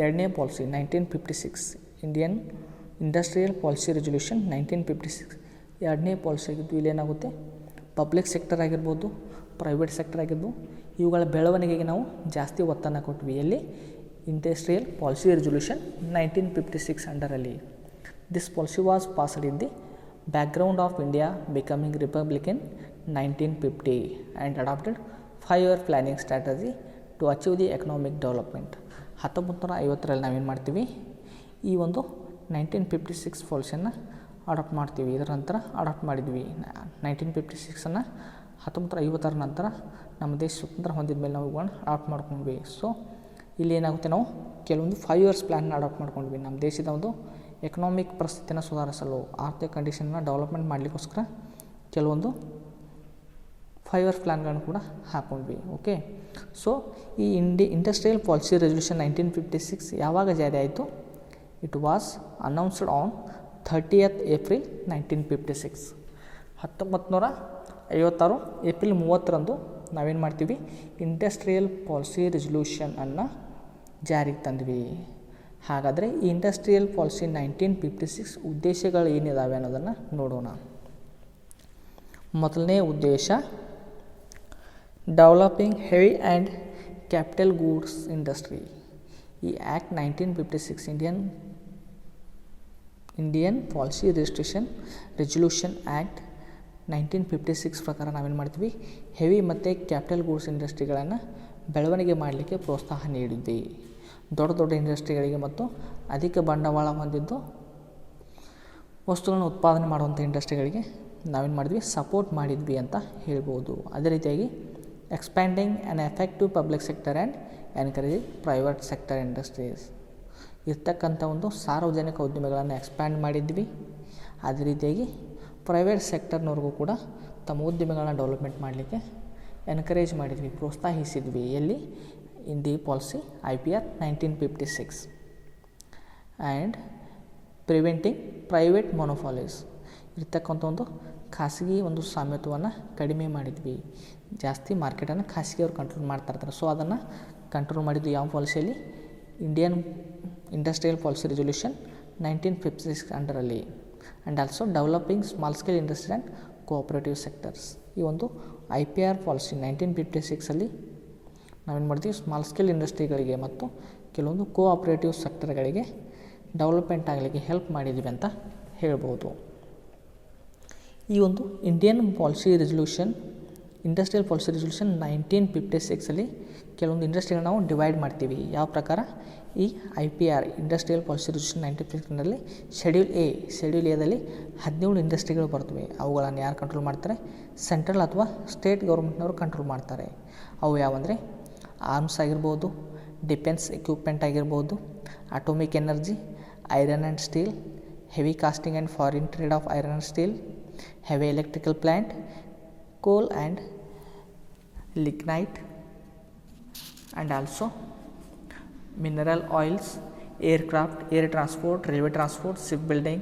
ಎರಡನೇ policy 1956, Indian industrial policy resolution 1956 ಎರಡನೇ ಪಾಲಿಸಿ ಆಗಿದ್ದು. ಇಲ್ಲೇನಾಗುತ್ತೆ, ಪಬ್ಲಿಕ್ ಸೆಕ್ಟರ್ ಆಗಿರ್ಬೋದು, ಪ್ರೈವೇಟ್ ಸೆಕ್ಟರ್ ಆಗಿರ್ಬೋದು, ಇವುಗಳ ಬೆಳವಣಿಗೆಗೆ ನಾವು ಜಾಸ್ತಿ ಒತ್ತನ್ನು ಕೊಟ್ವಿ. ಎಲ್ಲಿ, ಇಂಡಸ್ಟ್ರಿಯಲ್ ಪಾಲಿಸಿ ರೆಸಲ್ಯೂಷನ್ 1956 ಅಂಡರಲ್ಲಿ. This policy was passed in the background of India becoming republic in 1950 and adopted 5-year planning strategy to achieve the economic development. 1950ರಲ್ಲಿ ನಾವೇನು ಮಾಡ್ತೀವಿ, ಈ ಒಂದು 1956 ಪಾಲಿಸಿಯನ್ನು ಅಡಾಪ್ಟ್ ಮಾಡ್ತೀವಿ. ಇದರ ನಂತರ ಅಡಾಪ್ಟ್ ಮಾಡಿದ್ವಿ 1956ಅನ್ನು. 1950ರ ನಂತರ ನಮ್ಮ ದೇಶ ಸ್ವತಂತ್ರ ಹೊಂದಿದ ಮೇಲೆ ನಾವು ಇವುಗಳನ್ನ ಅಡಾಪ್ಟ್ ಮಾಡ್ಕೊಂಡ್ವಿ. ಸೊ ಇಲ್ಲಿ ಏನಾಗುತ್ತೆ, ನಾವು ಕೆಲವೊಂದು 5 years ಪ್ಲ್ಯಾನ್ನ ಅಡಾಪ್ಟ್ ಮಾಡ್ಕೊಂಡ್ವಿ. ನಮ್ಮ ದೇಶದ ಒಂದು ಎಕನಾಮಿಕ್ ಪರಿಸ್ಥಿತಿಯನ್ನು ಸುಧಾರಿಸಲು, ಆರ್ಥಿಕ ಕಂಡೀಷನ್ನ ಡೆವಲಪ್ಮೆಂಟ್ ಮಾಡಲಿಕ್ಕೋಸ್ಕರ ಕೆಲವೊಂದು 5 years ಪ್ಲ್ಯಾನ್ಗಳನ್ನು ಕೂಡ ಹಾಕ್ಕೊಂಡ್ವಿ. ಓಕೆ, ಸೊ ಈ ಇಂಡಸ್ಟ್ರಿಯಲ್ ಪಾಲಿಸಿ ರೆಸಲ್ಯೂಷನ್ 1956 ಯಾವಾಗ ಜಾರಿ ಆಯಿತು? It was announced on 30th April 1956. 1956 April 30ರಂದು ನಾವೇನು ಮಾಡ್ತೀವಿ, ಇಂಡಸ್ಟ್ರಿಯಲ್ ಪಾಲಿಸಿ ರೆಸಲ್ಯೂಷನನ್ನು ಜಾರಿಗೆ ತಂದ್ವಿ. ಹಾಗಾದರೆ ಈ ಇಂಡಸ್ಟ್ರಿಯಲ್ ಪಾಲಿಸಿ 1956 ಉದ್ದೇಶಗಳು ಏನಿದಾವೆ ಅನ್ನೋದನ್ನು ನೋಡೋಣ. ಮೊದಲನೇ ಉದ್ದೇಶ, developing heavy and capital goods industry. ಈ act 1956 Indian policy resolution act 1956 ಪ್ರಕಾರ ನಾವೇನು ಮಾಡ್ತೀವಿ, ಹೆವಿ ಮತ್ತು ಕ್ಯಾಪಿಟಲ್ ಗೂಡ್ಸ್ ಇಂಡಸ್ಟ್ರಿಗಳನ್ನು ಬೆಳವಣಿಗೆ ಮಾಡಲಿಕ್ಕೆ ಪ್ರೋತ್ಸಾಹ ನೀಡಿದ್ವಿ. ದೊಡ್ಡ ದೊಡ್ಡ ಇಂಡಸ್ಟ್ರಿಗಳಿಗೆ ಮತ್ತು ಅಧಿಕ ಬಂಡವಾಳ ಹೊಂದಿದ್ದು ವಸ್ತುಗಳನ್ನು ಉತ್ಪಾದನೆ ಮಾಡುವಂಥ ಇಂಡಸ್ಟ್ರಿಗಳಿಗೆ ನಾವೇನು ಮಾಡಿದ್ವಿ, ಸಪೋರ್ಟ್ ಮಾಡಿದ್ವಿ ಅಂತ ಹೇಳ್ಬೋದು. ಅದೇ ರೀತಿಯಾಗಿ expanding an effective public sector and encourage private sector industries. ಇರ್ತಕ್ಕಂಥ ಒಂದು ಸಾರ್ವಜನಿಕ ಉದ್ಯಮಗಳನ್ನು ಎಕ್ಸ್ಪ್ಯಾಂಡ್ ಮಾಡಿದ್ವಿ. ಅದೇ ರೀತಿಯಾಗಿ ಪ್ರೈವೇಟ್ ಸೆಕ್ಟರ್ನವ್ರಿಗೂ ಕೂಡ ತಮ್ಮ ಉದ್ಯಮಗಳನ್ನ ಡೆವಲಪ್ಮೆಂಟ್ ಮಾಡಲಿಕ್ಕೆ ಎನ್ಕರೇಜ್ ಮಾಡಿದ್ವಿ, ಪ್ರೋತ್ಸಾಹಿಸಿದ್ವಿ. ಎಲ್ಲಿ? In the policy IPR 1956. And preventing private monopolies. ಇರ್ತಕ್ಕಂಥ ಒಂದು ಖಾಸಗಿ ಒಂದು ಸಾಮ್ಯತ್ವವನ್ನು ಕಡಿಮೆ ಮಾಡಿದ್ವಿ. ಜಾಸ್ತಿ ಮಾರ್ಕೆಟನ್ನು ಖಾಸಗಿಯವ್ರು ಕಂಟ್ರೋಲ್ ಮಾಡ್ತಾ ಇರ್ತಾರೆ. ಸೊ ಅದನ್ನು ಕಂಟ್ರೋಲ್ ಮಾಡಿದ್ವಿ ಯಾವ ಪಾಲಿಸಿಯಲ್ಲಿ? ಇಂಡಿಯನ್ ಇಂಡಸ್ಟ್ರಿಯಲ್ ಪಾಲಿಸಿ ರೆಸಲ್ಯೂಷನ್ 1956 ಅಂಡರಲ್ಲಿ. And also developing small scale industry and cooperative sectors. ಈ ಒಂದು IPR ಪಾಲಿಸಿ 1956 ನಾವೇನು ಮಾಡ್ತೀವಿ, ಸ್ಮಾಲ್ ಸ್ಕೇಲ್ ಇಂಡಸ್ಟ್ರಿಗಳಿಗೆ ಮತ್ತು ಕೆಲವೊಂದು ಕೋಆಪರೇಟಿವ್ ಸೆಕ್ಟರ್ಗಳಿಗೆ ಡೆವಲಪ್ಮೆಂಟ್ ಆಗಲಿಕ್ಕೆ ಹೆಲ್ಪ್ ಮಾಡಿದ್ವಿ ಅಂತ ಹೇಳ್ಬೋದು. ಈ ಒಂದು ಇಂಡಸ್ಟ್ರಿಯಲ್ ಪಾಲಿಸಿ ರೆಸಲ್ಯೂಷನ್ 1956 ಕೆಲವೊಂದು ಇಂಡಸ್ಟ್ರಿಗಳನ್ನ ನಾವು ಡಿವೈಡ್ ಮಾಡ್ತೀವಿ. ಯಾವ ಪ್ರಕಾರ? ಈ IPR ಇಂಡಸ್ಟ್ರಿಯಲ್ ಪಾಲಿಸಿ ರೆಸಲ್ಯೂಷನ್ 1956ನಲ್ಲಿ ಶೆಡ್ಯೂಲ್ ಎದಲ್ಲಿ 17 ಇಂಡಸ್ಟ್ರಿಗಳು ಬರ್ತವೆ. ಅವುಗಳನ್ನು ಯಾರು ಕಂಟ್ರೋಲ್ ಮಾಡ್ತಾರೆ? ಸೆಂಟ್ರಲ್ ಅಥವಾ ಸ್ಟೇಟ್ ಗೌರ್ಮೆಂಟ್ನವರು ಕಂಟ್ರೋಲ್ ಮಾಡ್ತಾರೆ. ಅವು ಯಾವಂದರೆ ಆರ್ಮ್ಸ್ ಆಗಿರ್ಬೋದು, ಡಿಫೆನ್ಸ್ ಎಕ್ವಿಪ್ಮೆಂಟ್ ಆಗಿರ್ಬೋದು, atomic energy, iron and steel, heavy casting and foreign trade of iron and steel, heavy electrical plant, coal and lignite, and also mineral oils, aircraft, air transport, railway transport, shipbuilding,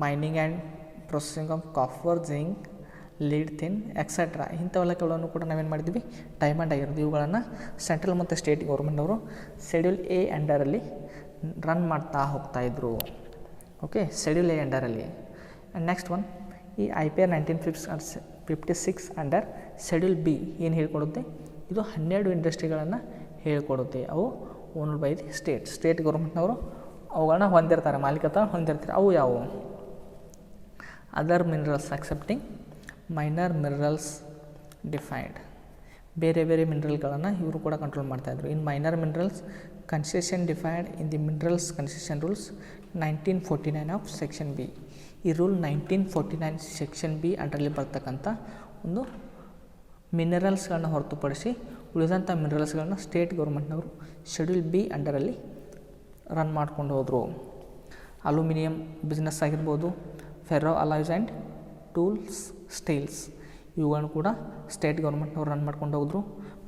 mining and processing of copper, zinc, lead, tin, etcetera. ಇಂಥವೆಲ್ಲ ಕೆಲವನ್ನು ಕೂಡ ನಾವೇನು ಮಾಡಿದ್ವಿ, ಡೈಮಂಡ್ ಆಗಿರೋದು. ಇವುಗಳನ್ನು ಸೆಂಟ್ರಲ್ ಮತ್ತು ಸ್ಟೇಟ್ ಗೌರ್ಮೆಂಟ್ನವರು ಶೆಡ್ಯೂಲ್ ಎ ಅಂಡರಲ್ಲಿ ರನ್ ಮಾಡ್ತಾ ಹೋಗ್ತಾಯಿದ್ರು. ಓಕೆ, ಶೆಡ್ಯೂಲ್ ಎ ಅಂಡರಲ್ಲಿ. ಆ್ಯಂಡ್ ನೆಕ್ಸ್ಟ್ ಒನ್, ಈ IPR 1956 ಅಂಡರ್ ಶೆಡ್ಯೂಲ್ ಬಿ ಏನು ಹೇಳ್ಕೊಡುತ್ತೆ? ಇದು 12 ಇಂಡಸ್ಟ್ರಿಗಳನ್ನು ಹೇಳ್ಕೊಡುತ್ತೆ. ಅವು ಓನ್ಡ್ ಬೈ ದಿ ಸ್ಟೇಟ್ ಗೌರ್ಮೆಂಟ್ನವರು ಅವುಗಳನ್ನ ಹೊಂದಿರ್ತಾರೆ, ಮಾಲೀಕತ್ವ ಹೊಂದಿರ್ತಾರೆ. ಅವು ಯಾವುವು? Other minerals accepting minor minerals defined. ಬೇರೆ ಬೇರೆ ಮಿನರಲ್ಗಳನ್ನು ಇವರು ಕೂಡ ಕಂಟ್ರೋಲ್ ಮಾಡ್ತಾಯಿದ್ರು. In minor minerals concession defined in the minerals concession rules 1949 of section B. ಈ ರೂಲ್ 1949 ಸೆಕ್ಷನ್ ಬಿ ಅಂಡರಲ್ಲಿ ಬರ್ತಕ್ಕಂಥ ಒಂದು ಮಿನರಲ್ಸ್ಗಳನ್ನ ಹೊರತುಪಡಿಸಿ ಉಳಿದಂಥ ಮಿನರಲ್ಸ್ಗಳನ್ನ ಸ್ಟೇಟ್ ಗೌರ್ಮೆಂಟ್ನವರು ಶೆಡ್ಯೂಲ್ ಬಿ ಅಂಡರಲ್ಲಿ ರನ್ ಮಾಡ್ಕೊಂಡು ಹೋದರು. ಅಲ್ಯೂಮಿನಿಯಂ ಬಿಸ್ನೆಸ್ ಆಗಿರ್ಬೋದು, ferro alloys and tools, steels, ಇವುಗಳನ್ನು ಕೂಡ ಸ್ಟೇಟ್ ಗೌರ್ಮೆಂಟ್ನವ್ರು ರನ್ ಮಾಡ್ಕೊಂಡು ಹೋದ್ರು.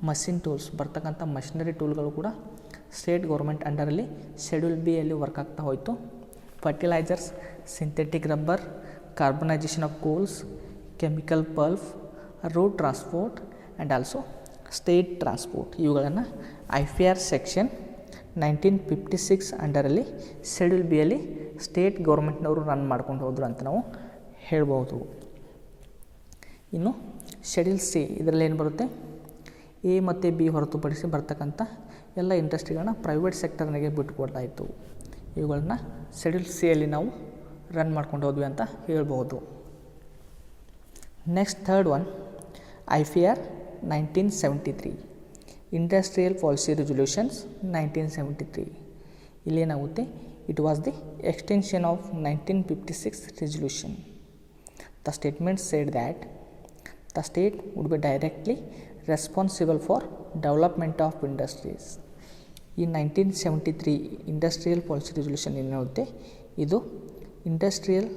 ಮಷಿನ್ ಟೂಲ್ಸ್, ಬರ್ತಕ್ಕಂಥ ಮಷಿನರಿ ಟೂಲ್ಗಳು ಕೂಡ ಸ್ಟೇಟ್ ಗೌರ್ಮೆಂಟ್ ಅಂಡರಲ್ಲಿ ಶೆಡ್ಯೂಲ್ ಬಿ ಅಲ್ಲಿ ವರ್ಕ್ ಆಗ್ತಾ ಹೋಯಿತು. Fertilisers, synthetic rubber, carbonisation of coals, chemical pulp, road transport and also state transport, ಇವುಗಳನ್ನು IPR ಸೆಕ್ಷನ್ 1956 ಅಂಡರಲ್ಲಿ ಶೆಡ್ಯೂಲ್ ಬಿಯಲ್ಲಿ ಸ್ಟೇಟ್ ಗೌರ್ಮೆಂಟ್ನವರು ರನ್ ಮಾಡ್ಕೊಂಡು ಹೋದರು ಅಂತ ನಾವು ಹೇಳ್ಬೋದು. ಇನ್ನು ಶೆಡ್ಯೂಲ್ ಸಿ, ಇದರಲ್ಲಿ ಏನು ಬರುತ್ತೆ? ಎ ಮತ್ತು ಬಿ ಹೊರತುಪಡಿಸಿ ಬರ್ತಕ್ಕಂಥ ಎಲ್ಲ ಇಂಡಸ್ಟ್ರಿಗಳನ್ನ ಪ್ರೈವೇಟ್ ಸೆಕ್ಟರ್ನಿಗೆ ಬಿಟ್ಟುಕೊಡ್ತಾಯಿತ್ತು. ಇವುಗಳನ್ನ ಶೆಡ್ಯೂಲ್ ಸಿಯಲ್ಲಿ ನಾವು ರನ್ ಮಾಡ್ಕೊಂಡು ಹೋದ್ವಿ ಅಂತ ಹೇಳ್ಬೋದು. Next third one, IPR 1973 industrial policy resolutions 1973. ಇಲ್ಲೇನಾಗುತ್ತೆ? It was the extension of 1956 resolution. The statement said that the state would be directly responsible for development of industries. ಈ 1973 ಇಂಡಸ್ಟ್ರಿಯಲ್ ಪಾಲಿಸಿ ರೆಸಲ್ಯೂಷನ್ ಏನು ಹೇಳುತ್ತೆ? ಇದು ಇಂಡಸ್ಟ್ರಿಯಲ್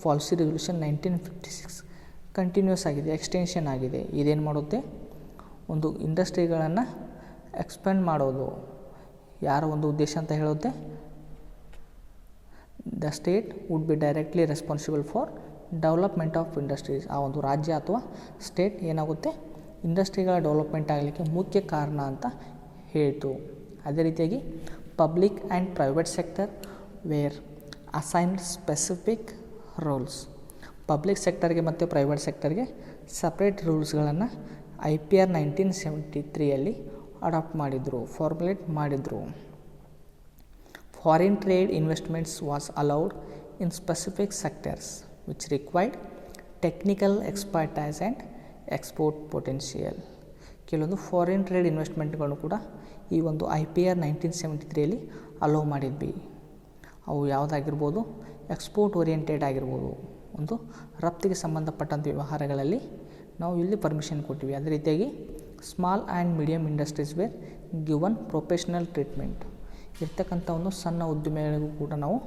ಪಾಲಿಸಿ ರೆಸಲ್ಯೂಷನ್ 1956 ಕಂಟಿನ್ಯೂಸ್ ಆಗಿದೆ, ಎಕ್ಸ್ಟೆನ್ಷನ್ ಆಗಿದೆ. ಇದೇನು ಮಾಡುತ್ತೆ? ಒಂದು ಇಂಡಸ್ಟ್ರಿಗಳನ್ನು ಎಕ್ಸ್ಪ್ಯಾಂಡ್ ಮಾಡೋದು. ಯಾರ ಒಂದು ಉದ್ದೇಶ ಅಂತ ಹೇಳುತ್ತೆ? The state would be directly responsible for development of industries. ಆ ಒಂದು ರಾಜ್ಯ ಅಥವಾ ಸ್ಟೇಟ್ ಏನಾಗುತ್ತೆ? ಇಂಡಸ್ಟ್ರಿಗಳ ಡೆವಲಪ್ಮೆಂಟ್ ಆಗಲಿಕ್ಕೆ ಮುಖ್ಯ ಕಾರಣ ಅಂತ ಹೇಳ್ತು. ಅದೇ ರೀತಿಯಾಗಿ public and private sector were assigned specific rules. Public ಸೆಕ್ಟರ್ಗೆ ಮತ್ತು ಪ್ರೈವೇಟ್ ಸೆಕ್ಟರ್ಗೆ ಸಪ್ರೇಟ್ ರೂಲ್ಸ್ಗಳನ್ನು IPR 1973 ಅಲ್ಲಿ ಅಡಾಪ್ಟ್ ಮಾಡಿದರು, ಫಾರ್ಮುಲೇಟ್ ಮಾಡಿದರು. Foreign trade investments was allowed in specific sectors which required technical expertise and export potential. ಕೆಲವೊಂದು ಫಾರಿನ್ ಟ್ರೇಡ್ ಇನ್ವೆಸ್ಟ್ಮೆಂಟ್ಗಳನ್ನು ಕೂಡ ಈ ಒಂದು IPR 1973ಯಲ್ಲಿ ಅಲೋ ಮಾಡಿದ್ವಿ. ಅವು ಯಾವುದಾಗಿರ್ಬೋದು, ಎಕ್ಸ್ಪೋರ್ಟ್ ಓರಿಯೆಂಟೆಡ್ ಆಗಿರ್ಬೋದು, ಒಂದು ರಫ್ತಿಗೆ ಸಂಬಂಧಪಟ್ಟಂಥ ವ್ಯವಹಾರಗಳಲ್ಲಿ ನಾವು ಇಲ್ಲಿ ಪರ್ಮಿಷನ್ ಕೊಟ್ಟಿವಿ. ಅದೇ ರೀತಿಯಾಗಿ small and medium industries were given professional treatment. ಇರ್ತಕ್ಕಂಥ ಒಂದು ಸಣ್ಣ ಉದ್ದಿಮೆಗಳಿಗೂ ಕೂಡ ನಾವು,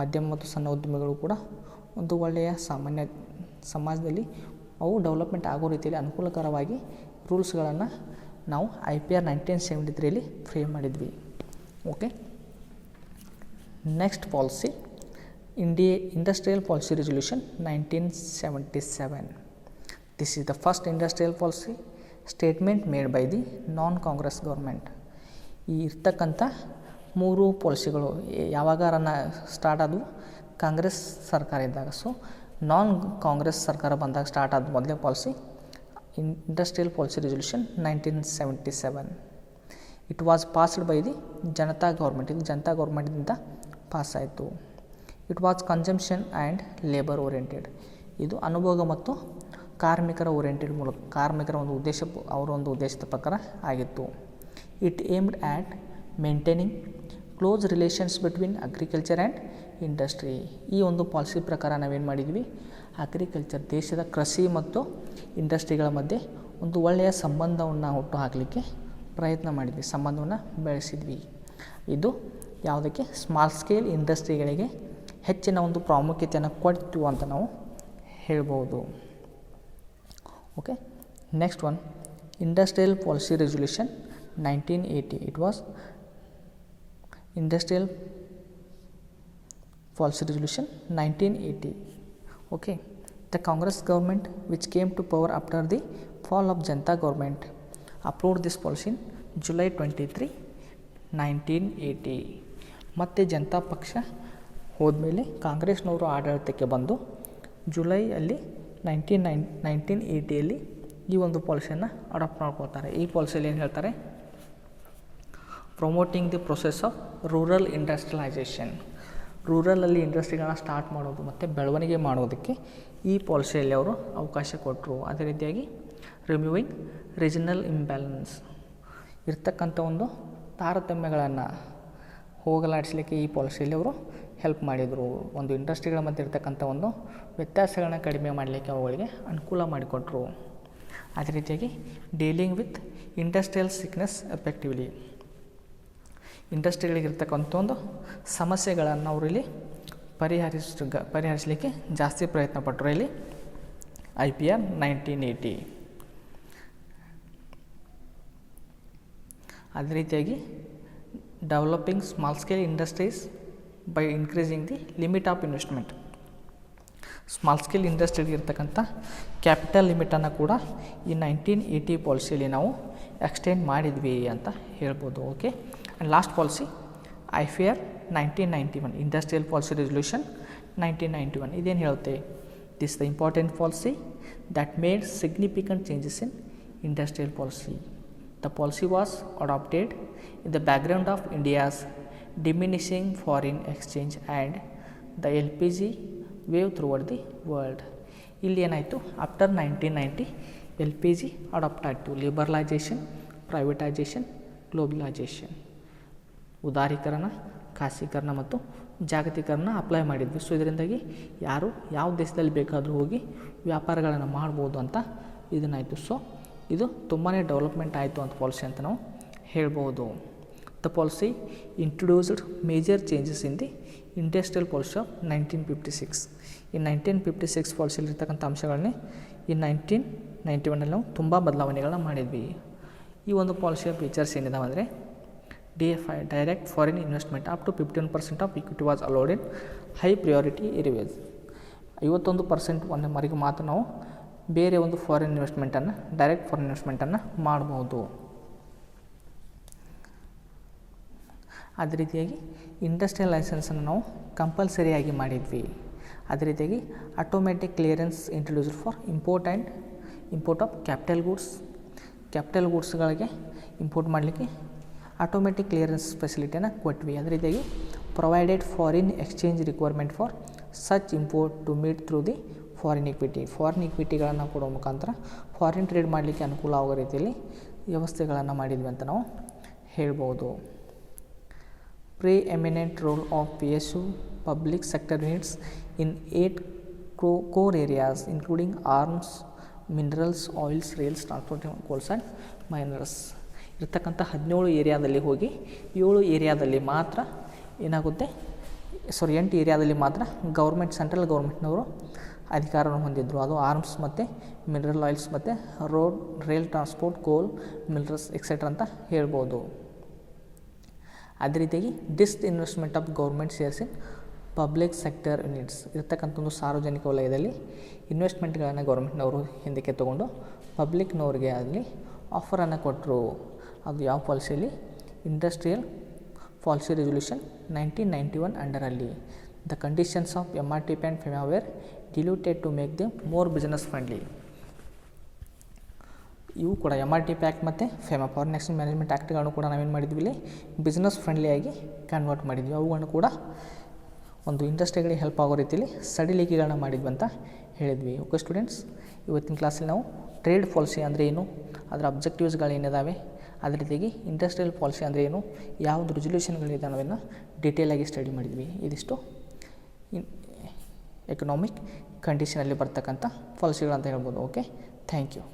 ಮಧ್ಯಮ ಮತ್ತು ಸಣ್ಣ ಉದ್ದಿಮೆಗಳು ಕೂಡ ಒಂದು ಒಳ್ಳೆಯ ಸಾಮಾನ್ಯ ಸಮಾಜದಲ್ಲಿ ಅವು ಡೆವಲಪ್ಮೆಂಟ್ ಆಗೋ ರೀತಿಯಲ್ಲಿ ಅನುಕೂಲಕರವಾಗಿ ರೂಲ್ಸ್ಗಳನ್ನು ನಾವು IPR 1973ಯಲ್ಲಿ ಫ್ರೇಮ್ ಮಾಡಿದ್ವಿ. Okay, next policy Industrial Policy Resolution 1977. This is the first industrial policy statement made by the non-Congress government. ಈ ಇರ್ತಕ್ಕಂಥ 3 ಪಾಲಿಸಿಗಳು ಯಾವಾಗ ಸ್ಟಾರ್ಟ್ ಆದವು? ಕಾಂಗ್ರೆಸ್ ಸರ್ಕಾರ ಇದ್ದಾಗ. ಸೊ ನಾನ್ ಕಾಂಗ್ರೆಸ್ ಸರ್ಕಾರ ಬಂದಾಗ ಸ್ಟಾರ್ಟ್ ಆದ ಮೊದಲೇ policy Industrial Policy Resolution 1977. It was passed by the Janata government. ಇದು ಜನತಾ ಗೌರ್ಮೆಂಟಿಂದ ಪಾಸ್ ಆಯಿತು. It was consumption and labour oriented. ಇದು ಅನುಭೋಗ ಮತ್ತು ಕಾರ್ಮಿಕರ ಓರಿಯೆಂಟೆಡ್ ಮೂಲಕ, ಕಾರ್ಮಿಕರ ಒಂದು ಅವರ ಒಂದು ಉದ್ದೇಶದ ಪ್ರಕಾರ ಆಗಿತ್ತು. It aimed at maintaining close relations between agriculture and industry. ಈ ಒಂದು ಪಾಲಿಸಿ ಪ್ರಕಾರ ನಾವೇನು ಮಾಡಿದ್ವಿ? ಅಗ್ರಿಕಲ್ಚರ್, ದೇಶದ ಕೃಷಿ ಮತ್ತು ಇಂಡಸ್ಟ್ರಿಗಳ ಮಧ್ಯೆ ಒಂದು ಒಳ್ಳೆಯ ಸಂಬಂಧವನ್ನು ಹುಟ್ಟು ಹಾಕಲಿಕ್ಕೆ ಪ್ರಯತ್ನ ಮಾಡಿದ್ವಿ, ಸಂಬಂಧವನ್ನು ಬೆಳೆಸಿದ್ವಿ. ಇದು ಯಾವುದಕ್ಕೆ? ಸ್ಮಾಲ್ ಸ್ಕೇಲ್ ಇಂಡಸ್ಟ್ರಿಗಳಿಗೆ ಹೆಚ್ಚಿನ ಒಂದು ಪ್ರಾಮುಖ್ಯತೆಯನ್ನು ಕೊಡ್ತು ಅಂತ ನಾವು ಹೇಳ್ಬೋದು. Okay, next one Industrial Policy Resolution 1980. It was Industrial Policy Resolution 1980. Okay, the Congress government which came to power after the fall of Janata government approved this policy in July 23, 1980. ಮತ್ತು ಜನತಾ ಪಕ್ಷ ಹೋದ್ಮೇಲೆ ಕಾಂಗ್ರೆಸ್ನವರು ಆಡಳಿತಕ್ಕೆ ಬಂದು ಜುಲೈಯಲ್ಲಿ 1980ಯಲ್ಲಿ ಈ ಒಂದು ಪಾಲಿಸಿಯನ್ನು ಅಡಾಪ್ಟ್ ಮಾಡ್ಕೊಳ್ತಾರೆ. ಈ ಪಾಲಿಸಿಯಲ್ಲಿ ಏನು ಹೇಳ್ತಾರೆ? Promoting the process of rural industrialisation. ರೂರಲಲ್ಲಿ ಇಂಡಸ್ಟ್ರಿಗಳನ್ನ ಸ್ಟಾರ್ಟ್ ಮಾಡೋದು ಮತ್ತು ಬೆಳವಣಿಗೆ ಮಾಡೋದಕ್ಕೆ ಈ ಪಾಲಿಸಿಯಲ್ಲಿ ಅವರು ಅವಕಾಶ ಕೊಟ್ಟರು. ಅದೇ ರೀತಿಯಾಗಿ ರಿಮೂವಿಂಗ್ ರೀಜನಲ್ ಇಂಬ್ಯಾಲೆನ್ಸ್, ಇರ್ತಕ್ಕಂಥ ಒಂದು ತಾರತಮ್ಯಗಳನ್ನು ಹೋಗಲಾಡಿಸಲಿಕ್ಕೆ ಈ ಪಾಲಿಸಿಯಲ್ಲಿ ಅವರು ಹೆಲ್ಪ್ ಮಾಡಿದರು. ಒಂದು ಇಂಡಸ್ಟ್ರಿಗಳ ಮಧ್ಯೆ ಇರ್ತಕ್ಕಂಥ ಒಂದು ವ್ಯತ್ಯಾಸಗಳನ್ನ ಕಡಿಮೆ ಮಾಡಲಿಕ್ಕೆ ಅವುಗಳಿಗೆ ಅನುಕೂಲ ಮಾಡಿಕೊಟ್ರು. ಅದೇ ರೀತಿಯಾಗಿ dealing with industrial sickness effectively, ಇಂಡಸ್ಟ್ರಿಗಳಿಗಿರ್ತಕ್ಕಂಥ ಒಂದು ಸಮಸ್ಯೆಗಳನ್ನು ಅವರು ಇಲ್ಲಿ ಪರಿಹರಿಸಲಿಕ್ಕೆ ಜಾಸ್ತಿ ಪ್ರಯತ್ನ ಪಟ್ಟರು. ಇಲ್ಲಿ IPR 1980. ಅದೇ ರೀತಿಯಾಗಿ developing small scale industries by increasing the limit of investment. Small scale ಇಂಡಸ್ಟ್ರಿಗೆ ಇರ್ತಕ್ಕಂಥ ಕ್ಯಾಪಿಟಲ್ ಲಿಮಿಟನ್ನು ಕೂಡ ಈ 1980 ಪಾಲಿಸಿಯಲ್ಲಿ ನಾವು ಎಕ್ಸ್ಟೆಂಡ್ ಮಾಡಿದ್ವಿ ಅಂತ ಹೇಳ್ಬೋದು. Okay, and last policy IPR 1991, Industrial Policy Resolution 1991. ಇದೇನು ಹೇಳುತ್ತೆ? This the important policy that made significant changes in industrial policy. The policy was adopted in the background of India's diminishing foreign exchange and the LPG wave throughout the world. ಇಲ್ಲಿ ಏನಾಯಿತು? ಆಫ್ಟರ್ 1990 LPG ಅಡಾಪ್ಟ್ ಆಯಿತು. ಲಿಬರಲೈಜೇಷನ್, ಪ್ರೈವೇಟೈಜೇಷನ್, ಗ್ಲೋಬಲೈಜೇಷನ್, ಉದಾರೀಕರಣ, ಖಾಸೀಕರಣ ಮತ್ತು ಜಾಗತೀಕರಣ ಅಪ್ಲೈ ಮಾಡಿದ್ವಿ. ಸೊ ಇದರಿಂದಾಗಿ ಯಾರು ಯಾವ ದೇಶದಲ್ಲಿ ಬೇಕಾದರೂ ಹೋಗಿ ವ್ಯಾಪಾರಗಳನ್ನು ಮಾಡ್ಬೋದು ಅಂತ ಇದನ್ನಾಯಿತು. ಸೊ ಇದು ತುಂಬಾ ಡೆವಲಪ್ಮೆಂಟ್ ಆಯಿತು ಅಂತ ಪಾಲಿಸಿ ಅಂತ ನಾವು ಹೇಳ್ಬೋದು. The policy introduced major changes in the industrial policy of 1956. ಈ 1956 ಪಾಲಿಸಿಯಲ್ಲಿರ್ತಕ್ಕಂಥ ಅಂಶಗಳನ್ನೇ ಈ 1991ರಲ್ಲಿ ನಾವು ತುಂಬ ಬದಲಾವಣೆಗಳನ್ನ ಮಾಡಿದ್ವಿ. ಈ ಒಂದು ಪಾಲಿಸಿಯ ಫೀಚರ್ಸ್ ಏನಿದಾವೆ ಅಂದರೆ DFI, direct foreign investment, up to 15% of equity was allowed in high priority areas. 51% ಒಂದವರೆಗೆ ಮಾತ್ರ ನಾವು ಬೇರೆ ಒಂದು ಫಾರಿನ್ ಇನ್ವೆಸ್ಟ್ಮೆಂಟನ್ನು, ಡೈರೆಕ್ಟ್ ಫಾರಿನ್ ಇನ್ವೆಸ್ಟ್ಮೆಂಟನ್ನು ಮಾಡ್ಬೋದು. ಅದೇ ರೀತಿಯಾಗಿ ಇಂಡಸ್ಟ್ರಿಯಲ್ ಲೈಸೆನ್ಸನ್ನು ನಾವು ಕಂಪಲ್ಸರಿಯಾಗಿ ಮಾಡಿದ್ವಿ. ಅದೇ ರೀತಿಯಾಗಿ automatic clearance introduced for import of capital goods, capital ಗೂಡ್ಸ್ಗಳಿಗೆ ಇಂಪೋರ್ಟ್ ಮಾಡಲಿಕ್ಕೆ ಆಟೋಮೆಟಿಕ್ ಕ್ಲಿಯರೆನ್ಸ್ ಫೆಸಿಲಿಟಿಯನ್ನು ಕೊಟ್ವಿ. ಅದೇ ರೀತಿಯಾಗಿ provided foreign exchange requirement for such import to meet through the foreign ಇಕ್ವಿಟಿಗಳನ್ನು ಕೊಡೋ ಮುಖಾಂತರ ಫಾರಿನ್ ಟ್ರೇಡ್ ಮಾಡಲಿಕ್ಕೆ ಅನುಕೂಲ ಆಗೋ ರೀತಿಯಲ್ಲಿ ವ್ಯವಸ್ಥೆಗಳನ್ನು ಮಾಡಿದ್ವಿ ಅಂತ ನಾವು ಹೇಳ್ಬೋದು. Preeminent role of PSU public sector units in 8 core areas including arms, minerals, oils, rails, transportation, coals and miners. ಇರ್ತಕ್ಕಂಥ 17 ಏರಿಯಾದಲ್ಲಿ ಹೋಗಿ 7 ಏರಿಯಾದಲ್ಲಿ ಮಾತ್ರ ಏನಾಗುತ್ತೆ 8 ಏರಿಯಾದಲ್ಲಿ ಮಾತ್ರ ಸೆಂಟ್ರಲ್ ಗೌರ್ಮೆಂಟ್ನವರು ಅಧಿಕಾರವನ್ನು ಹೊಂದಿದ್ರು. ಅದು ಆರ್ಮ್ಸ್ ಮತ್ತು ಮಿನರಲ್ ಆಯಿಲ್ಸ್ ಮತ್ತು ರೋಡ್, ರೈಲ್ ಟ್ರಾನ್ಸ್ಪೋರ್ಟ್, ಕೋಲ್, ಮಿನರಲ್ಸ್ ಎಕ್ಸೆಟ್ರಾ ಅಂತ ಹೇಳ್ಬೋದು. ಅದೇ ರೀತಿಯಾಗಿ disinvestment of government shares in public sector units ಇರ್ತಕ್ಕಂಥ ಒಂದು ಸಾರ್ವಜನಿಕ ವಲಯದಲ್ಲಿ ಇನ್ವೆಸ್ಟ್ಮೆಂಟ್ಗಳನ್ನು ಗೌರ್ಮೆಂಟ್ನವರು ಹಿಂದಕ್ಕೆ ತೊಗೊಂಡು ಪಬ್ಲಿಕ್ನವ್ರಿಗೆ ಅಲ್ಲಿ ಆಫರನ್ನು ಕೊಟ್ಟರು. ಅದು ಯಾವ ಪಾಲಿಸಿಯಲ್ಲಿ? ಇಂಡಸ್ಟ್ರಿಯಲ್ ಪಾಲಿಸಿ ರೆಸೊಲ್ಯೂಷನ್ 1991 ಅಂಡರಲ್ಲಿ. The conditions of MRTP and FEMA were diluted to make them more business friendly. ಇವು ಕೂಡ MRTP ಆ್ಯಕ್ಟ್ ಮತ್ತು FEMA ಫಾರಿನ್ ಎಕ್ಸ್ಚೇಂಜ್ ಮ್ಯಾನೇಜ್ಮೆಂಟ್ ಆ್ಯಕ್ಟ್ಗಳನ್ನು ಕೂಡ ನಾವೇನು ಮಾಡಿದ್ವಿ ಇಲ್ಲಿ ಬಿಸ್ನೆಸ್ ಫ್ರೆಂಡ್ಲಿಯಾಗಿ ಕನ್ವರ್ಟ್ ಮಾಡಿದ್ವಿ. ಅವುಗಳನ್ನು ಕೂಡ ಒಂದು ಇಂಡಸ್ಟ್ರಿಗಳಿಗೆ ಹೆಲ್ಪ್ ಆಗೋ ರೀತಿಯಲ್ಲಿ ಸಡಿಲಿಕೆಗಳನ್ನ ಮಾಡಿದ್ವಿ ಅಂತ ಹೇಳಿದ್ವಿ. ಓಕೆ ಸ್ಟೂಡೆಂಟ್ಸ್, ಇವತ್ತಿನ ಕ್ಲಾಸಲ್ಲಿ ನಾವು ಟ್ರೇಡ್ ಪಾಲಿಸಿ ಅಂದರೆ ಏನು, ಅದರ ಅಬ್ಜೆಕ್ಟಿವ್ಸ್ಗಳು ಏನಿದ್ದಾವೆ, ಅದೇ ರೀತಿಯಾಗಿ ಇಂಡಸ್ಟ್ರಿಯಲ್ ಪಾಲಿಸಿ ಅಂದರೆ ಏನು, ಯಾವುದು ರೆಸೊಲ್ಯೂಷನ್ಗಳಿದೆ ಅನ್ನೋದನ್ನು ಡೀಟೇಲಾಗಿ ಸ್ಟಡಿ ಮಾಡಿದ್ವಿ. ಇದಿಷ್ಟು ಎಕನಾಮಿಕ್ ಕಂಡೀಷನಲ್ಲಿ ಬರ್ತಕ್ಕಂಥ ಪಾಲಿಸಿಗಳಂತ ಹೇಳ್ಬೋದು. Okay, thank you.